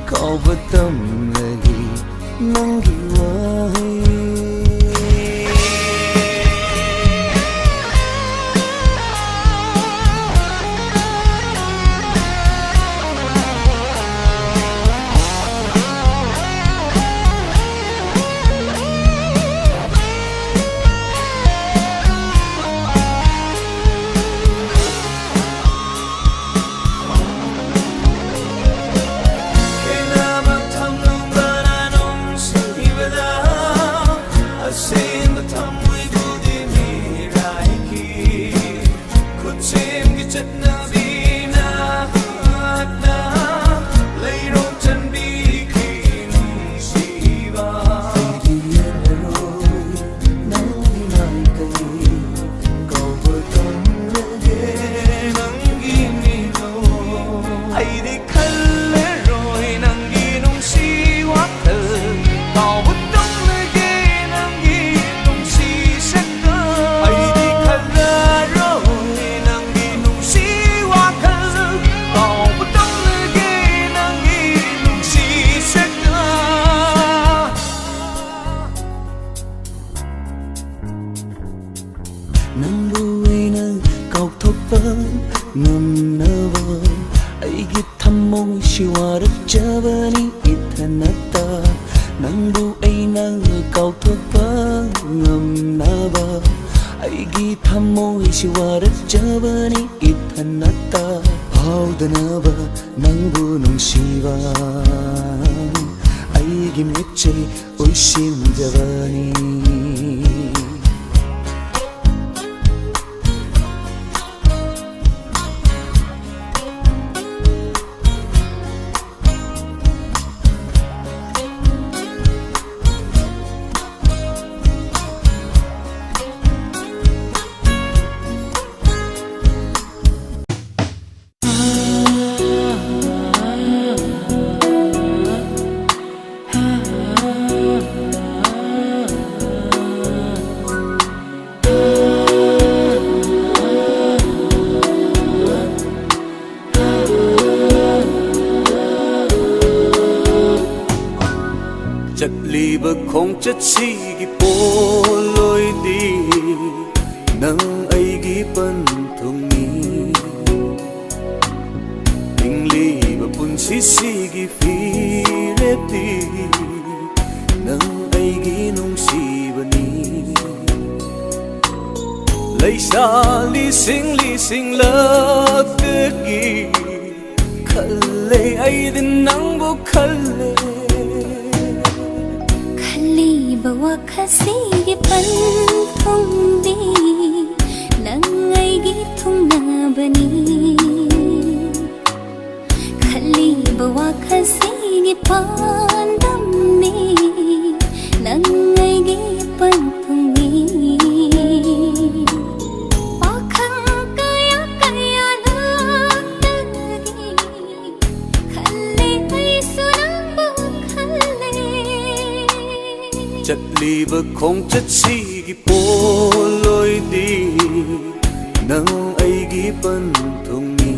ꯀꯥꯎꯕ ꯇꯝꯂꯒꯦ ꯅꯪꯒꯤ ꯋꯥꯍꯩ ꯅꯪꯕꯨ ꯑꯩꯅ ꯀꯥꯎꯊꯣꯛꯄ ꯉꯝꯅꯕ ꯑꯩꯒꯤ ꯊꯃꯣꯏꯁꯤ ꯋꯥꯔꯛꯆꯕꯅꯤ ꯏꯊꯟꯇ ꯅꯪꯕꯨ ꯑꯩꯅ ꯀꯥꯎꯊꯣꯛꯄ ꯉꯝꯅꯕ ꯑꯩꯒꯤ ꯊꯃꯣꯏꯁꯤ ꯋꯥꯔꯛꯆꯕꯅꯤ ꯏꯊꯟꯇ ꯐꯥꯎꯗꯅꯕ ꯅꯪꯕꯨ ꯅꯨꯡꯁꯤꯕ ꯑꯩꯒꯤ ꯃꯤꯠꯆꯩ ꯎꯏꯁꯤꯟꯖꯕꯅꯤ ꯆꯠꯂꯤꯕ ꯈꯣꯡꯆꯠꯁꯤꯒꯤ ꯄꯣꯠꯂꯣꯏꯗꯤ ꯅꯪ ꯑꯩꯒꯤ ꯄꯟꯊꯨꯡꯅꯤ ꯍꯤꯡꯂꯤꯕ ꯄꯨꯟꯁꯤꯁꯤꯒꯤ ꯐꯤꯔꯦꯞꯇꯤ ꯅꯪ ꯑꯩꯒꯤ ꯅꯨꯡꯁꯤꯕꯅꯤ ꯂꯩꯁꯥ ꯂꯤꯁꯤꯡ ꯂꯛꯇꯒꯤ ꯈꯜꯂꯦ ꯑꯩꯗꯤ ꯅꯪꯕꯨ ꯈꯜꯂꯦ ꯈꯜꯂꯤꯕ ꯋꯥꯈꯜꯁꯤꯒꯤ ꯄꯟꯊꯨꯡꯗꯤ ꯅꯪ ꯑꯩꯒꯤ ꯊꯨꯡꯅꯕꯅꯤ ꯈꯜꯂꯤꯕ ꯋꯥꯈꯜꯁꯤꯒꯤ ꯄꯥꯟꯗꯝꯅꯤ ꯅꯪ ꯑꯩꯒꯤ ꯄꯟꯊꯨꯡꯅꯤ ꯄꯥꯈꯪ ꯀꯌꯥ ꯂꯥꯛꯇꯒꯤ ꯈꯜꯂꯦ ꯑꯩꯁꯨ ꯅꯪꯕꯨ ꯈꯜꯂꯦ ꯆꯠꯂꯤꯕ ꯈꯣꯡꯆꯠꯁꯤꯒꯤ ꯄꯣꯠꯂꯣꯏꯗꯤ ꯅꯪ ꯑꯩꯒꯤ ꯄꯟꯊꯨꯡꯅꯤ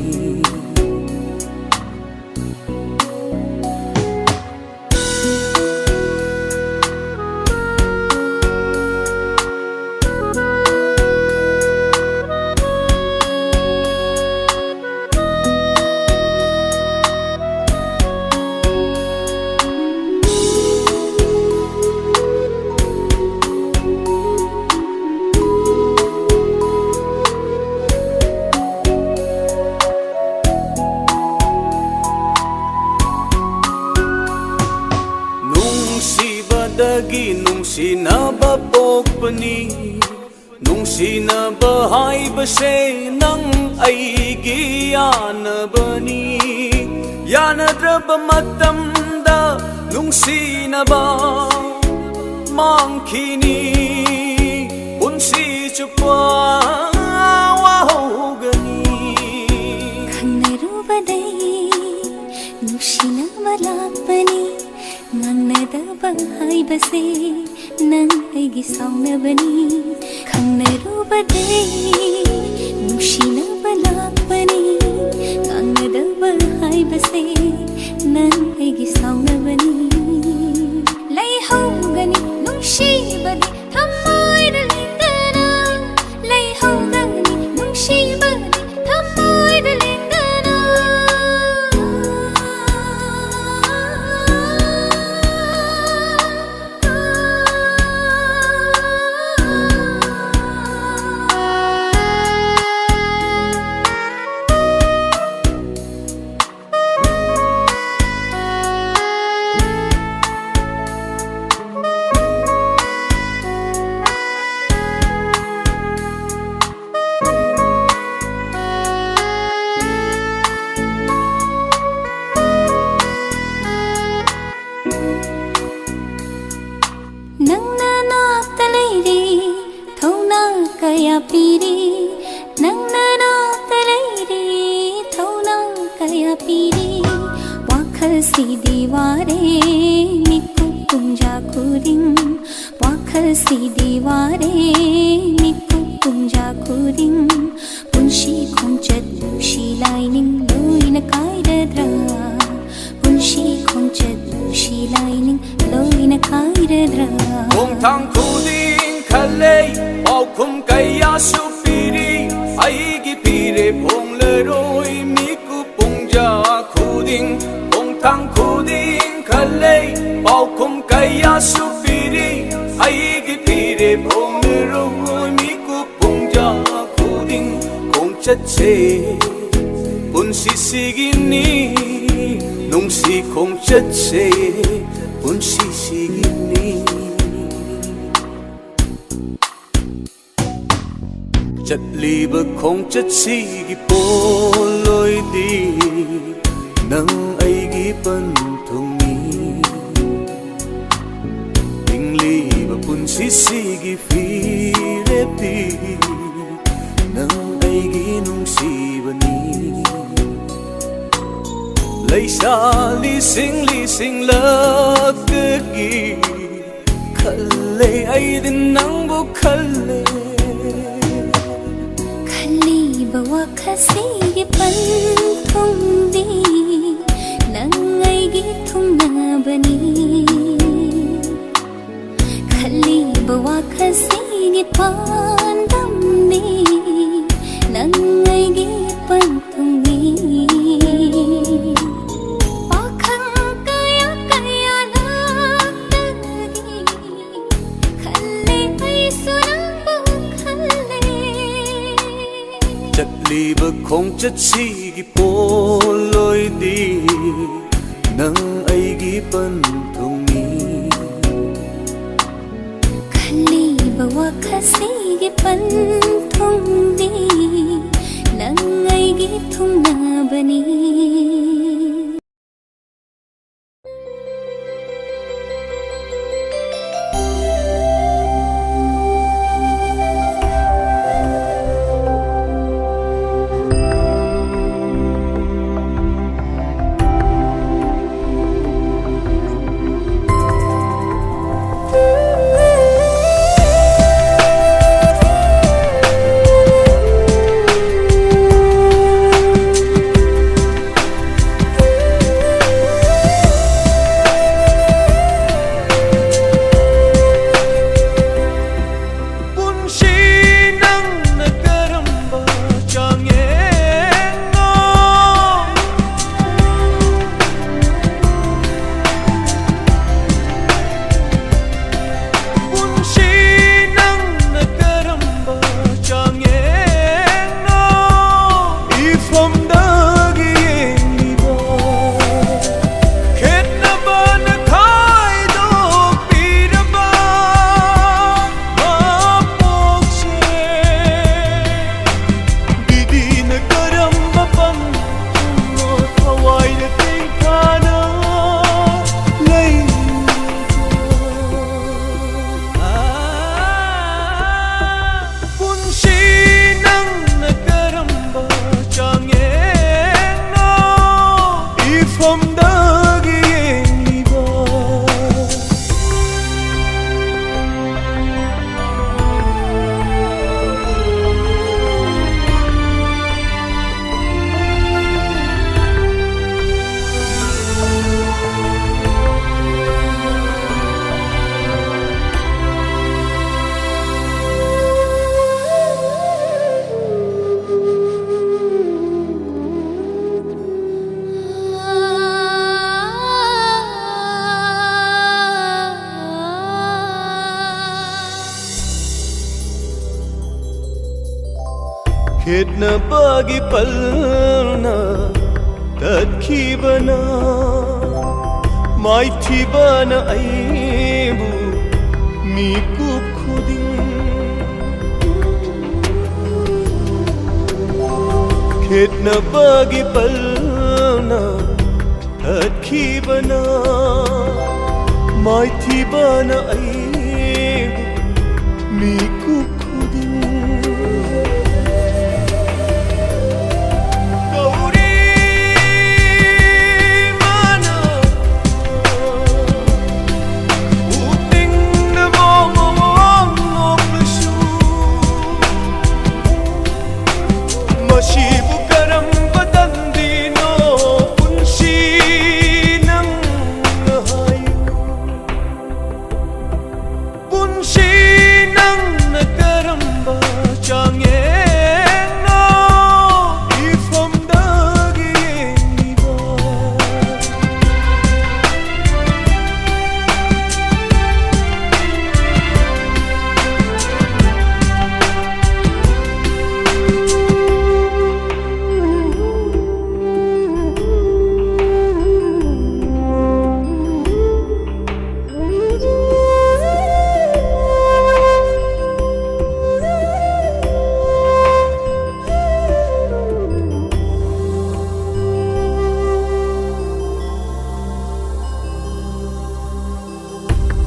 ꯅꯨꯡꯁꯤꯕꯗꯒꯤ ꯅꯨꯡꯁꯤꯅꯕ ꯄꯣꯛꯄꯅꯤ ꯅꯨꯡꯁꯤꯅꯕ ꯍꯥꯏꯕꯁꯦ ꯅꯪ ꯑꯩꯒꯤ ꯌꯥꯅꯕꯅꯤ ꯌꯥꯅꯗ꯭ꯔꯕ ꯃꯇꯝꯗ ꯅꯨꯡꯁꯤꯅꯕ ꯃꯥꯡꯈꯤꯅꯤ ꯄꯨꯟꯁꯤ ꯆꯨꯞꯄ ꯋꯥꯍꯧꯒꯅꯤ ꯈꯪꯅꯔꯨꯕꯗꯩ ꯅꯨꯡꯁꯤꯅꯕ ꯂꯥꯛꯄꯅꯤ ꯉꯥꯡꯅꯗꯕ ꯍꯥꯏꯕꯁꯦ ꯅꯪ ꯑꯩꯒꯤ ꯁꯥꯎꯅꯕꯅꯤ ꯈꯪꯅꯔꯨꯕꯗꯩ ꯅꯨꯡꯁꯤꯅꯕ ꯂꯥꯛꯄꯅꯤ ꯉꯥꯡꯅꯗꯕ ꯍꯥꯏꯕꯁꯦ ꯅꯪ ꯑꯩꯒꯤ ꯁꯥꯎꯅꯕꯅꯤ ꯂꯩꯍꯧꯒꯅꯤ ꯅꯨꯡꯁꯤꯕꯗꯤ ꯊꯃꯣꯏꯗ ꯂꯦꯡꯗꯅ ꯂꯩꯍꯧꯒꯅꯤ ꯅꯨꯡꯁꯤꯕꯗꯤ ꯊꯃꯣꯏꯗ ꯂꯦꯡꯗꯅ ꯅꯪꯅ ꯅꯥꯛꯇ ꯂꯩꯔꯤ ꯊꯧꯅꯥ ꯀꯌꯥ ꯄꯤꯔꯤ ꯅꯪꯅ ꯅꯥꯛꯇ ꯂꯩꯔꯤ ꯊꯧꯅꯥ ꯀꯌా ꯄꯤꯔꯤ ꯋꯥꯈꯜꯁꯤꯗꯤ ꯋꯥꯔꯦ ꯃꯤꯀꯨꯞ ꯄꯨꯡꯖꯥ ꯈꯨꯗꯤꯡ ꯋꯥꯈꯜꯁꯤꯗꯤ ꯋꯥꯔꯦ ꯃꯤꯀꯨꯞ ꯄꯨꯡꯖꯥ ꯈꯨꯗꯤꯡ ꯄꯨꯟꯁꯤ ꯈꯣꯡꯆꯠ ꯅꯨꯡꯁꯤ ꯂꯥꯏꯅꯤꯡ ꯂꯣꯏꯅ ꯀꯥꯏꯔꯗ꯭ꯔꯥ ꯄꯨꯟꯁꯤ ꯈꯣꯡꯆꯠ ꯅꯨꯡꯁꯤ ꯂꯥꯏꯅꯤꯡ ꯂꯣꯏꯅ ꯀꯥꯏꯔꯗ꯭ꯔꯥ ꯈꯣꯡꯊꯥꯡ ꯈꯨꯗꯤꯡ ꯈꯜꯂꯦ ꯄꯥꯎꯈꯨꯝ ꯀꯌꯥꯁꯨ ꯄꯤꯔꯤ ꯑꯩꯒꯤ ꯐꯤꯔꯦꯞ ꯍꯣꯡꯂꯔꯣꯏ ꯃꯤꯀꯨꯞ ꯄꯨꯡꯖꯥ ꯈꯨꯗꯤꯡ ꯈꯣꯡꯊꯥꯡ ꯈꯨꯗꯤꯡ ꯈꯜꯂꯦ ꯄꯥꯎꯈꯨꯝ ꯀꯌꯥꯁꯨ ꯄꯤꯔꯤ ꯑꯩꯒꯤ ꯐꯤꯔꯦꯞ ꯍꯣꯡꯂꯔꯣꯏ ꯃꯤꯀꯨꯞ ꯄꯨꯡꯖꯥ ꯈꯨꯗꯤꯡ ꯈꯣꯡꯆꯠꯁꯦ ꯄꯨꯟꯁꯤꯁꯤꯒꯤꯅꯤ ꯅꯨꯡꯁꯤ ꯈꯣꯡꯆꯠꯁꯦ ꯄꯨꯟꯁꯤꯁꯤꯒꯤꯅꯤ ꯆꯠꯂꯤꯕ ꯈꯣꯡꯆꯠꯁꯤꯒꯤ ꯄꯣꯠꯂꯣꯏꯗꯤ ꯅꯪ ꯑꯩꯒꯤ ꯄꯟꯊꯨꯡꯅꯤ ꯍꯤꯡꯂꯤꯕ ꯄꯨꯟꯁꯤꯁꯤꯒꯤ ꯐꯤꯔꯦꯞꯇꯤ ꯅꯪ ꯑꯩꯒꯤ ꯅꯨꯡꯁꯤꯕꯅꯤ ꯂꯩꯁꯥ ꯂꯤꯁꯤꯡ ꯂꯛꯇꯒꯤ ꯈꯜꯂꯦ ꯑꯩꯗꯤ ꯅꯪꯕꯨ ꯈꯜꯂꯦ ꯈꯜꯂꯤꯕ ꯋꯥꯈꯜꯁꯤꯒꯤ ꯄꯟꯊꯨꯡꯗꯤ ꯅꯪ ꯑꯩꯒꯤ ꯊꯨꯡꯅꯕꯅꯤ wakasigi pandamni nangaigi pantungi pakhang kaya kaya lagtagi khalle ai sunambu khalle Chatliba khong chatsigi poloi di nang aigi pantungi khaliba wakasigi pantungi nangaigi thumnabani Khedna bagi palna tatkibana mai thibana aibu mi kup khuding Khedna bagi palna tatkibana mai thibana aibu mi kup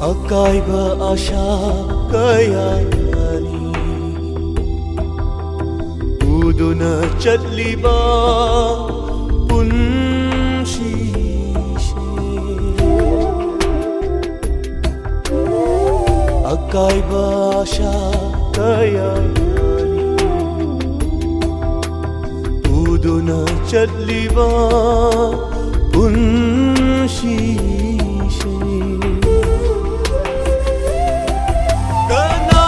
Akaiba asha kayani Uduna chatliba punshi Akaiba asha kayani Uduna chatliba punshi Kana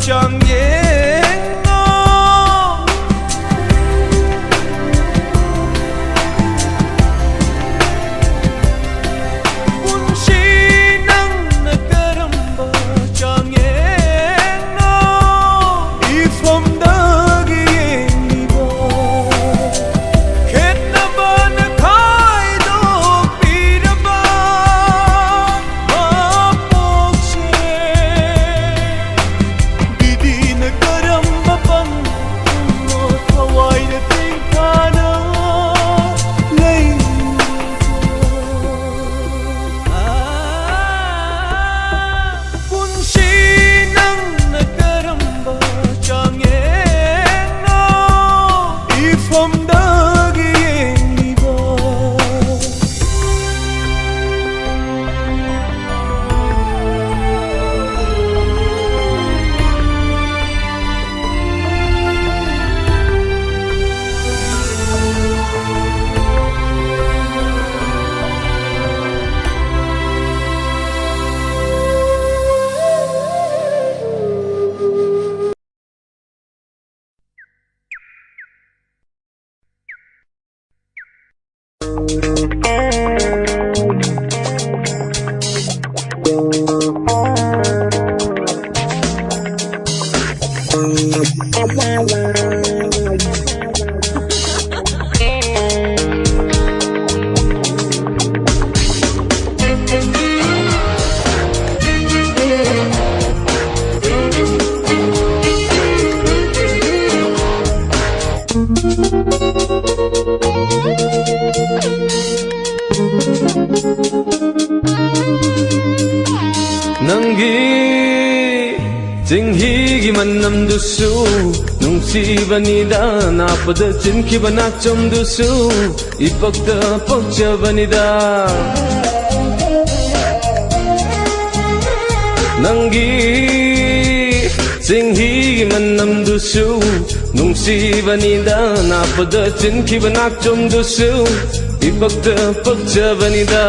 chẳng nhẹ ngó kunci nang nakaramba chẳng nhẹ ngó ifam dagi ni ba khet na ba na khai do pira ba ma pok se didi na karamba pan no thawai na ting kana lay kunci nang nakaramba chẳng nhẹ ngó ifam dagi ni ba Nanggi tinghi manam dusu nungsibanida napada cinkiba nakchom dusu ipakta pakchabanida Nanggi tinghi manam dusu nungsibanida napada cinkiba nakchom dusu ipakta pakchabanida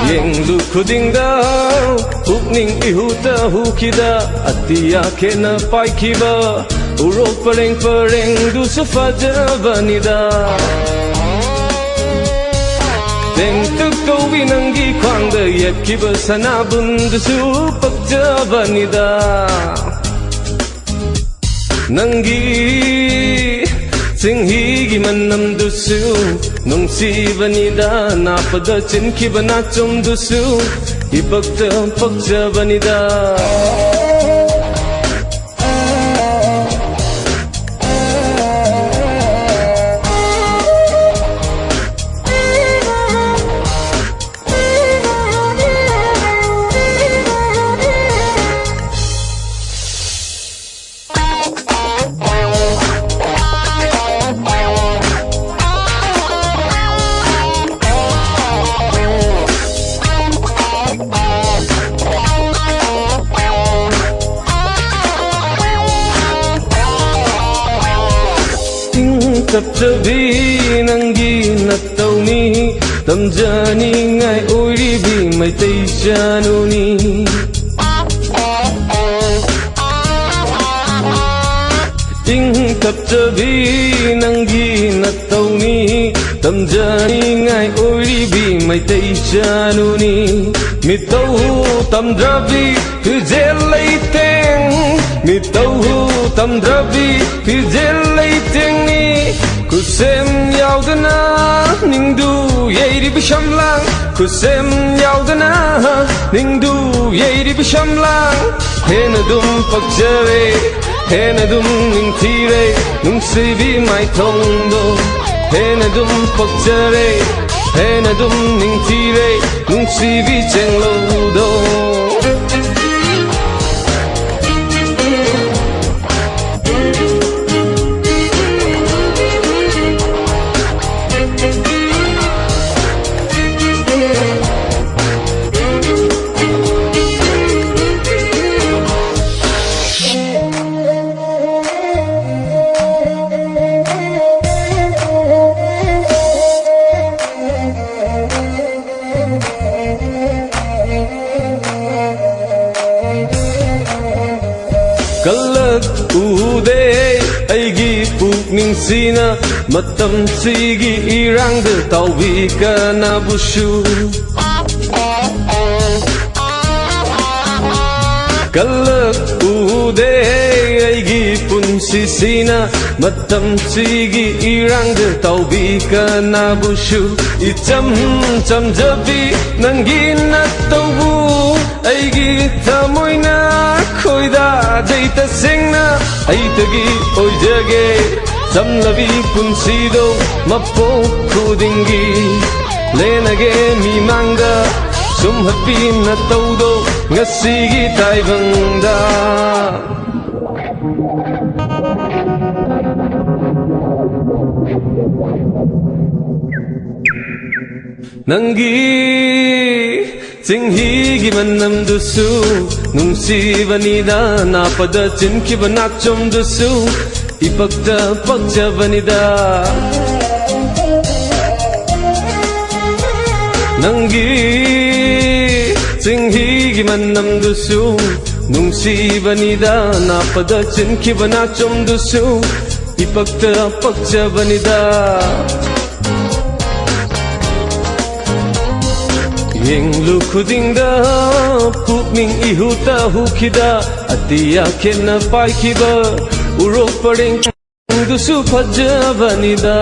Yenglu khudingda hukning ihuta hukida atiya kena paikiba urok pareng pareng du safajabanida Teng tuk kowi nanggi kwangda yetkiba sanabun du su pakjabanida Nanggi Singhigi manam dusu nungsibanida napada cinkiba nakchom dusu ipakta pakjabanida Tapchabi nanggi natawni tamjani ngai oiribi maitai januni Ting tapchabi nanggi natawni tamjani ngai oiribi maitai januni Mitau tamdrabi kujelai teng Mitau tamdrabi kujelai teng ni Kusem yaudana ningdu yeiri bishamlang Kusem yaudana ningdu yeiri bishamlang Hena dum pakjare hena dum ningtire nungsibi mai tongdo Hena dum pakjare hena dum ningtire nungsibi chenglodo ꯀꯜꯂꯛ ꯎꯗꯦ ꯑꯩꯒꯤ ꯄꯨꯛꯅꯤꯡꯁꯤꯅ ꯃꯇꯝꯁꯤꯒꯤ ꯏꯔꯥꯡꯗ ꯇꯥꯎꯕꯤ ꯀꯅꯥꯕꯨꯁꯨ ꯀꯜꯂꯛ ꯎꯗꯦ ꯑꯩꯒꯤ ꯄꯨꯟꯁꯤꯁꯤꯅ ꯃꯇꯝꯁꯤꯒꯤ ꯏꯔꯥꯡꯗ ꯇꯥꯎꯕꯤ ꯀꯅꯥꯕꯨꯁꯨ ꯏꯆꯝ ꯆꯝꯖꯕꯤ ꯅꯪꯒꯤ ꯅꯠꯇꯧꯕꯨ ꯑꯩꯒꯤ ꯊꯃꯣꯏꯅ ꯈꯣꯏꯗꯥꯖꯩ ꯇꯁꯦꯡꯅ ꯑꯩꯇꯒꯤ ꯑꯣꯏꯖꯒꯦ ꯆꯝꯂꯕꯤ ꯄꯨꯟꯁꯤꯗꯣ ꯃꯄꯣꯛ ꯈꯨꯗꯤꯡꯒꯤ ꯂꯦꯅꯒꯦ ꯃꯤꯃꯥꯡꯗ ꯁꯨꯝꯍꯠꯄꯤ ꯅꯇꯧꯗꯣ ꯉꯁꯤꯒꯤ ꯇꯥꯏꯕꯪꯗ ꯅꯪꯒꯤ ꯆꯤꯡꯍꯤꯒꯤ ꯃꯅꯝꯗꯨꯁꯨ ꯅꯨꯡꯁꯤꯕꯅꯤꯗ ꯅꯥꯄꯗ ꯆꯤꯟꯈꯤꯕ ꯅꯥꯆꯣꯝꯗꯨꯁꯨ ꯏꯄꯛꯇ ꯄꯛꯆꯕꯅꯤꯗ ꯅꯪꯒꯤ ꯆꯤꯡꯍꯤꯒꯤ ꯃꯅꯝꯗꯨꯁꯨ ꯅꯨꯡꯁꯤꯕꯅꯤꯗ ꯅꯥꯄꯗ ꯆꯤꯟꯈꯤꯕ ꯅꯥꯆꯣꯝꯗꯨꯁꯨ ꯏꯄꯛꯇ ꯄꯛꯆꯕꯅꯤꯗ ꯌꯦꯡꯂꯨ ꯈꯨꯗꯤꯡꯗ ꯄꯨꯛꯅꯤꯡ ꯏꯍꯨꯇ ꯍꯨꯈꯤꯗ ꯑꯇꯤꯌꯥ ꯈꯦꯠꯅ ꯄꯥꯏꯈꯤꯕ ꯎꯔꯣꯛ ꯄꯔꯦꯡꯗꯨꯁꯨ ꯐꯖꯕꯅꯤꯗ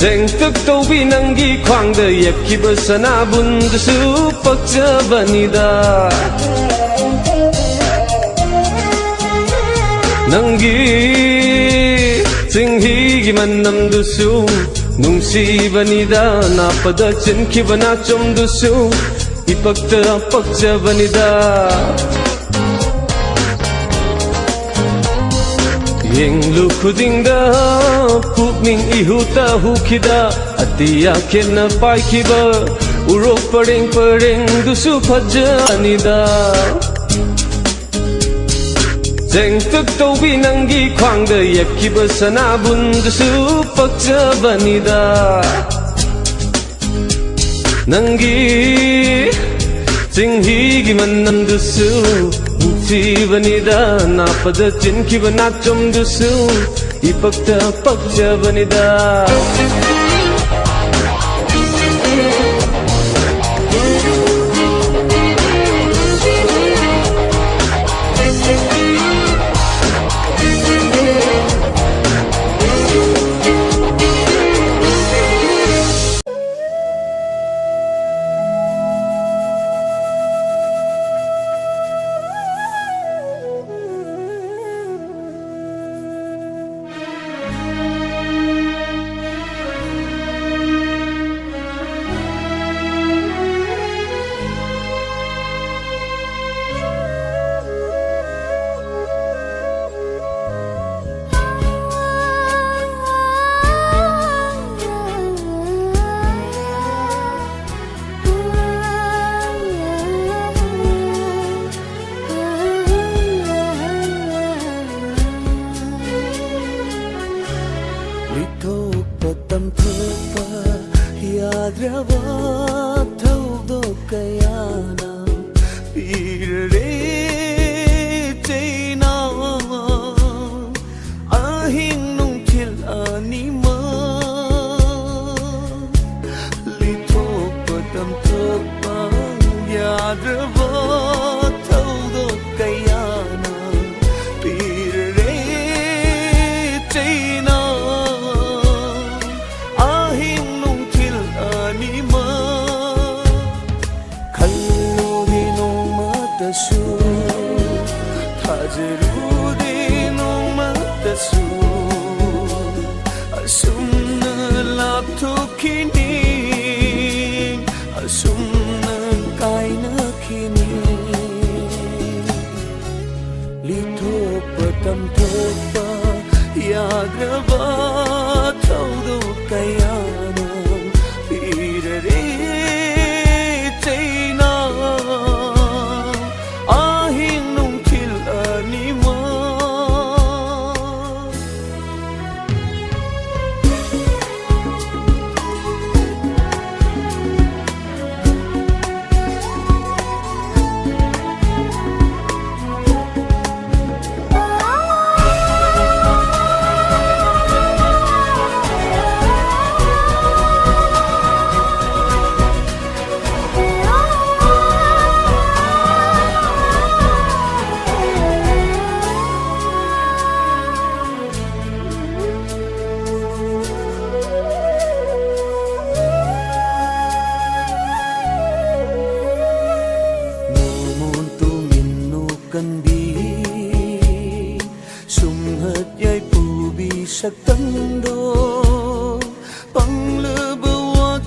ꯆꯦꯡꯇꯛ ꯇꯧꯕꯤ ꯅꯪꯒꯤ ꯈ꯭ꯋꯥꯡꯗ ꯌꯦꯞꯈꯤꯕ ꯁꯅꯥꯕꯨꯟꯗꯨꯁꯨ ꯄꯛꯆꯕꯅꯤꯗ ꯅꯪꯒꯤ ꯆꯤꯡꯍꯤꯒꯤ ꯃꯅꯝꯗꯨꯁꯨ ꯅꯨꯡꯁꯤꯕꯅꯤꯗ ꯅꯥꯄꯗ ꯆꯤꯟꯈꯤꯕ ꯅꯥꯆꯣꯝꯗꯨꯁꯨ ꯏꯄꯛꯇ ꯄꯛꯆꯕꯅꯤda ꯌꯦꯡꯂꯨ ꯈꯨꯗꯤꯡꯗ ꯄꯨꯛꯅꯤꯡ 이huta ꯍꯨꯈꯤꯗ ꯑꯇꯤꯌꯥ ꯈꯦꯠꯅ ꯄꯥꯏꯈꯤꯕ ꯎꯔꯣꯛ ꯄꯔꯦꯡ ꯄꯔꯦꯡꯗꯨꯁꯨ ꯐꯖꯅꯤꯗ ꯆꯦꯡꯇꯛ ꯇꯧꯕꯤ ꯅꯪꯒꯤ ꯈ꯭ꯋꯥꯡꯗ ꯌꯦꯞꯈꯤꯕ ꯁꯅꯥꯕꯨꯟꯗꯨꯁꯨ ꯄꯛꯆꯕꯅꯤꯗ ꯅꯪꯒꯤ ꯆꯤꯡꯍꯤꯒꯤ ꯃꯅꯝꯗꯨꯁꯨ ꯅꯨꯡꯁꯤꯕꯅꯤꯗ ꯅꯥꯄꯗ ꯆꯤꯟꯈꯤꯕ ꯅꯥꯆꯣꯝꯗꯨꯁꯨ ꯏꯄꯛꯇ ꯄꯛꯆꯕꯅꯤꯗ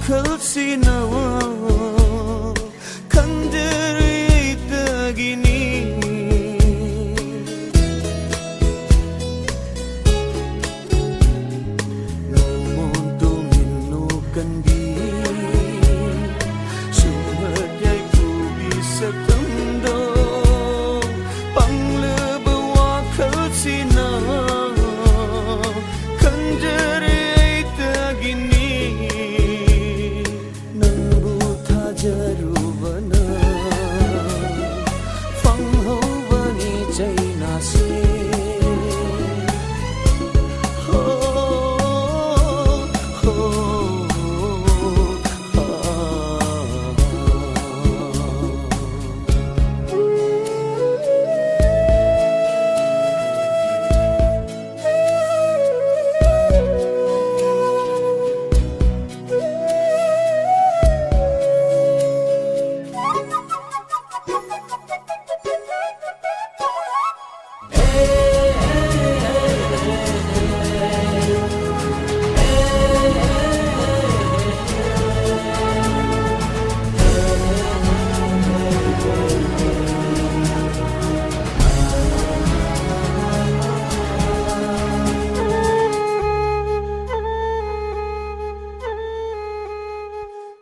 wakhalsinawa khandiri tagini nomontu minnu kandi sumadyai ku bisa tando pangleba wakhalsinawa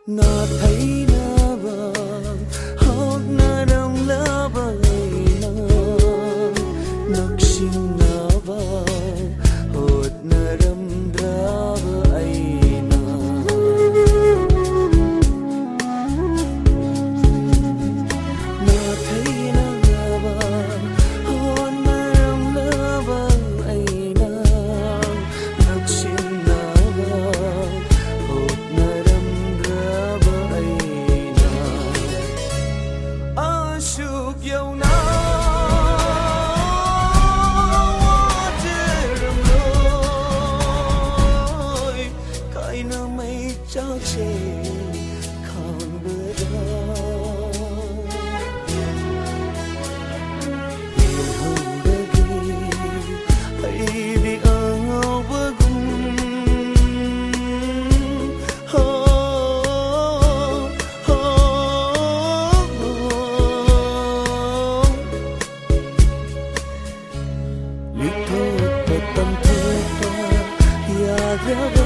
na thấy na vàng hóc na đông lá bay na nắc xin na vàng hốt na đâm ra bay na na thấy na vàng hốt na đông lá bay na nắc xin na vàng hốt na cháu chê không bữa đó yêu hồng bơ ghi hãy vì ở bơ gùng lý thốt và tâm thơ ta ya ra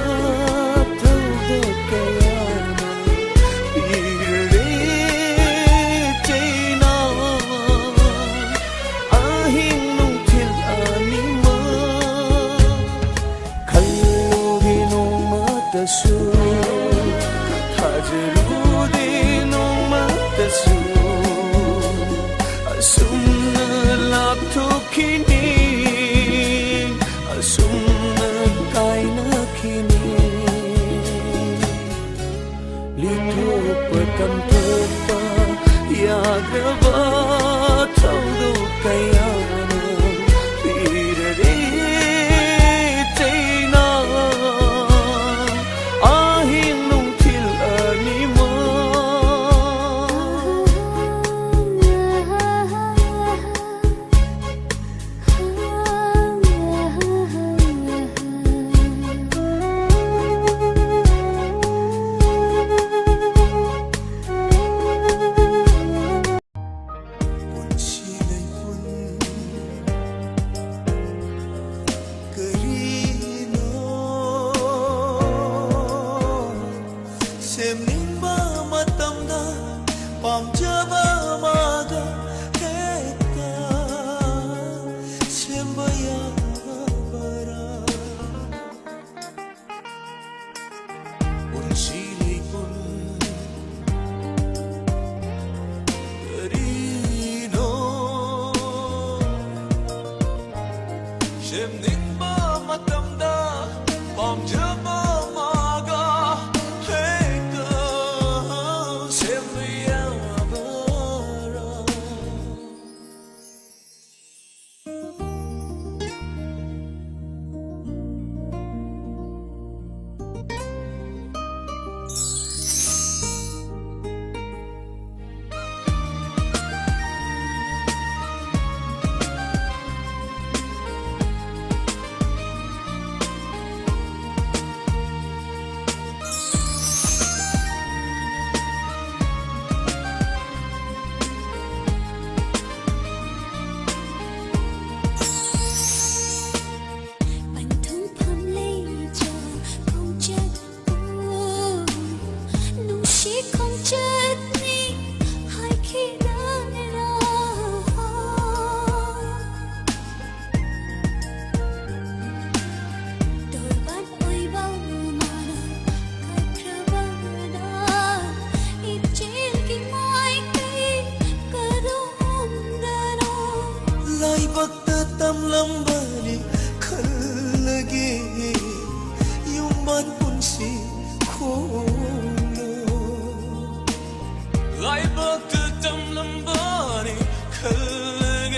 라이브트 땀남바니 클게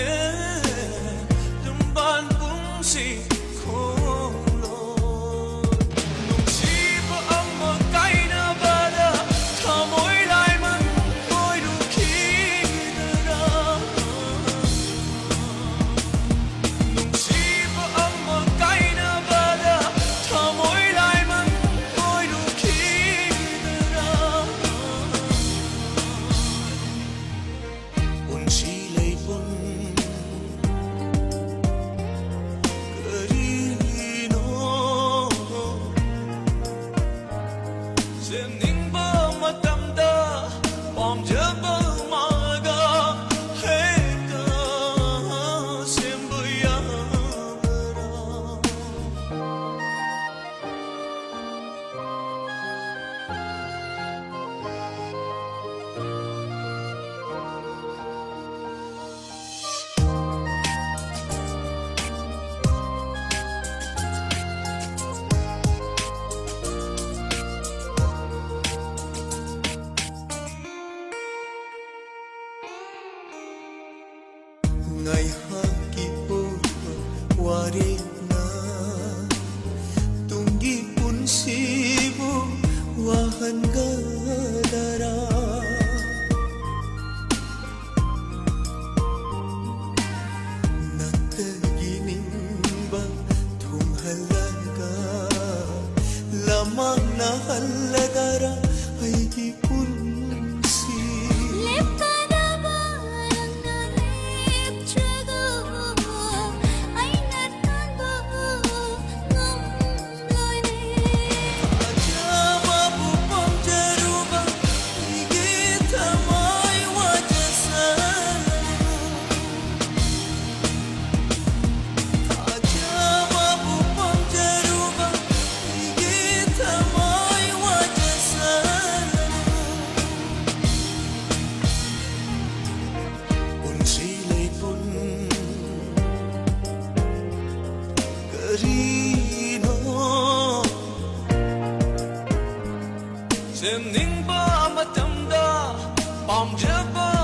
눈반 붕시 콜로 농시부 엄마 까이나 바다 더 모이라이만 모이루 기드라 농시부 엄마 까이나 바다 더 모이라이만 모이루 기드라 운실의 본 그리노 샘닝바 마땀다 범접어 마가 했다 샘부야라 ngaihaki warina tunggi pun sibu wahan gadara natagining ba tunghalaga lamang na halagara ay di punsi lepkada barang na lepchago ay natango ngamloy ne Ajama bupam jaruba higit amay wajasan Ajama bupam jaruba higit amay wajasan Unsilay pun karino 샘닝바 마땀다 범접어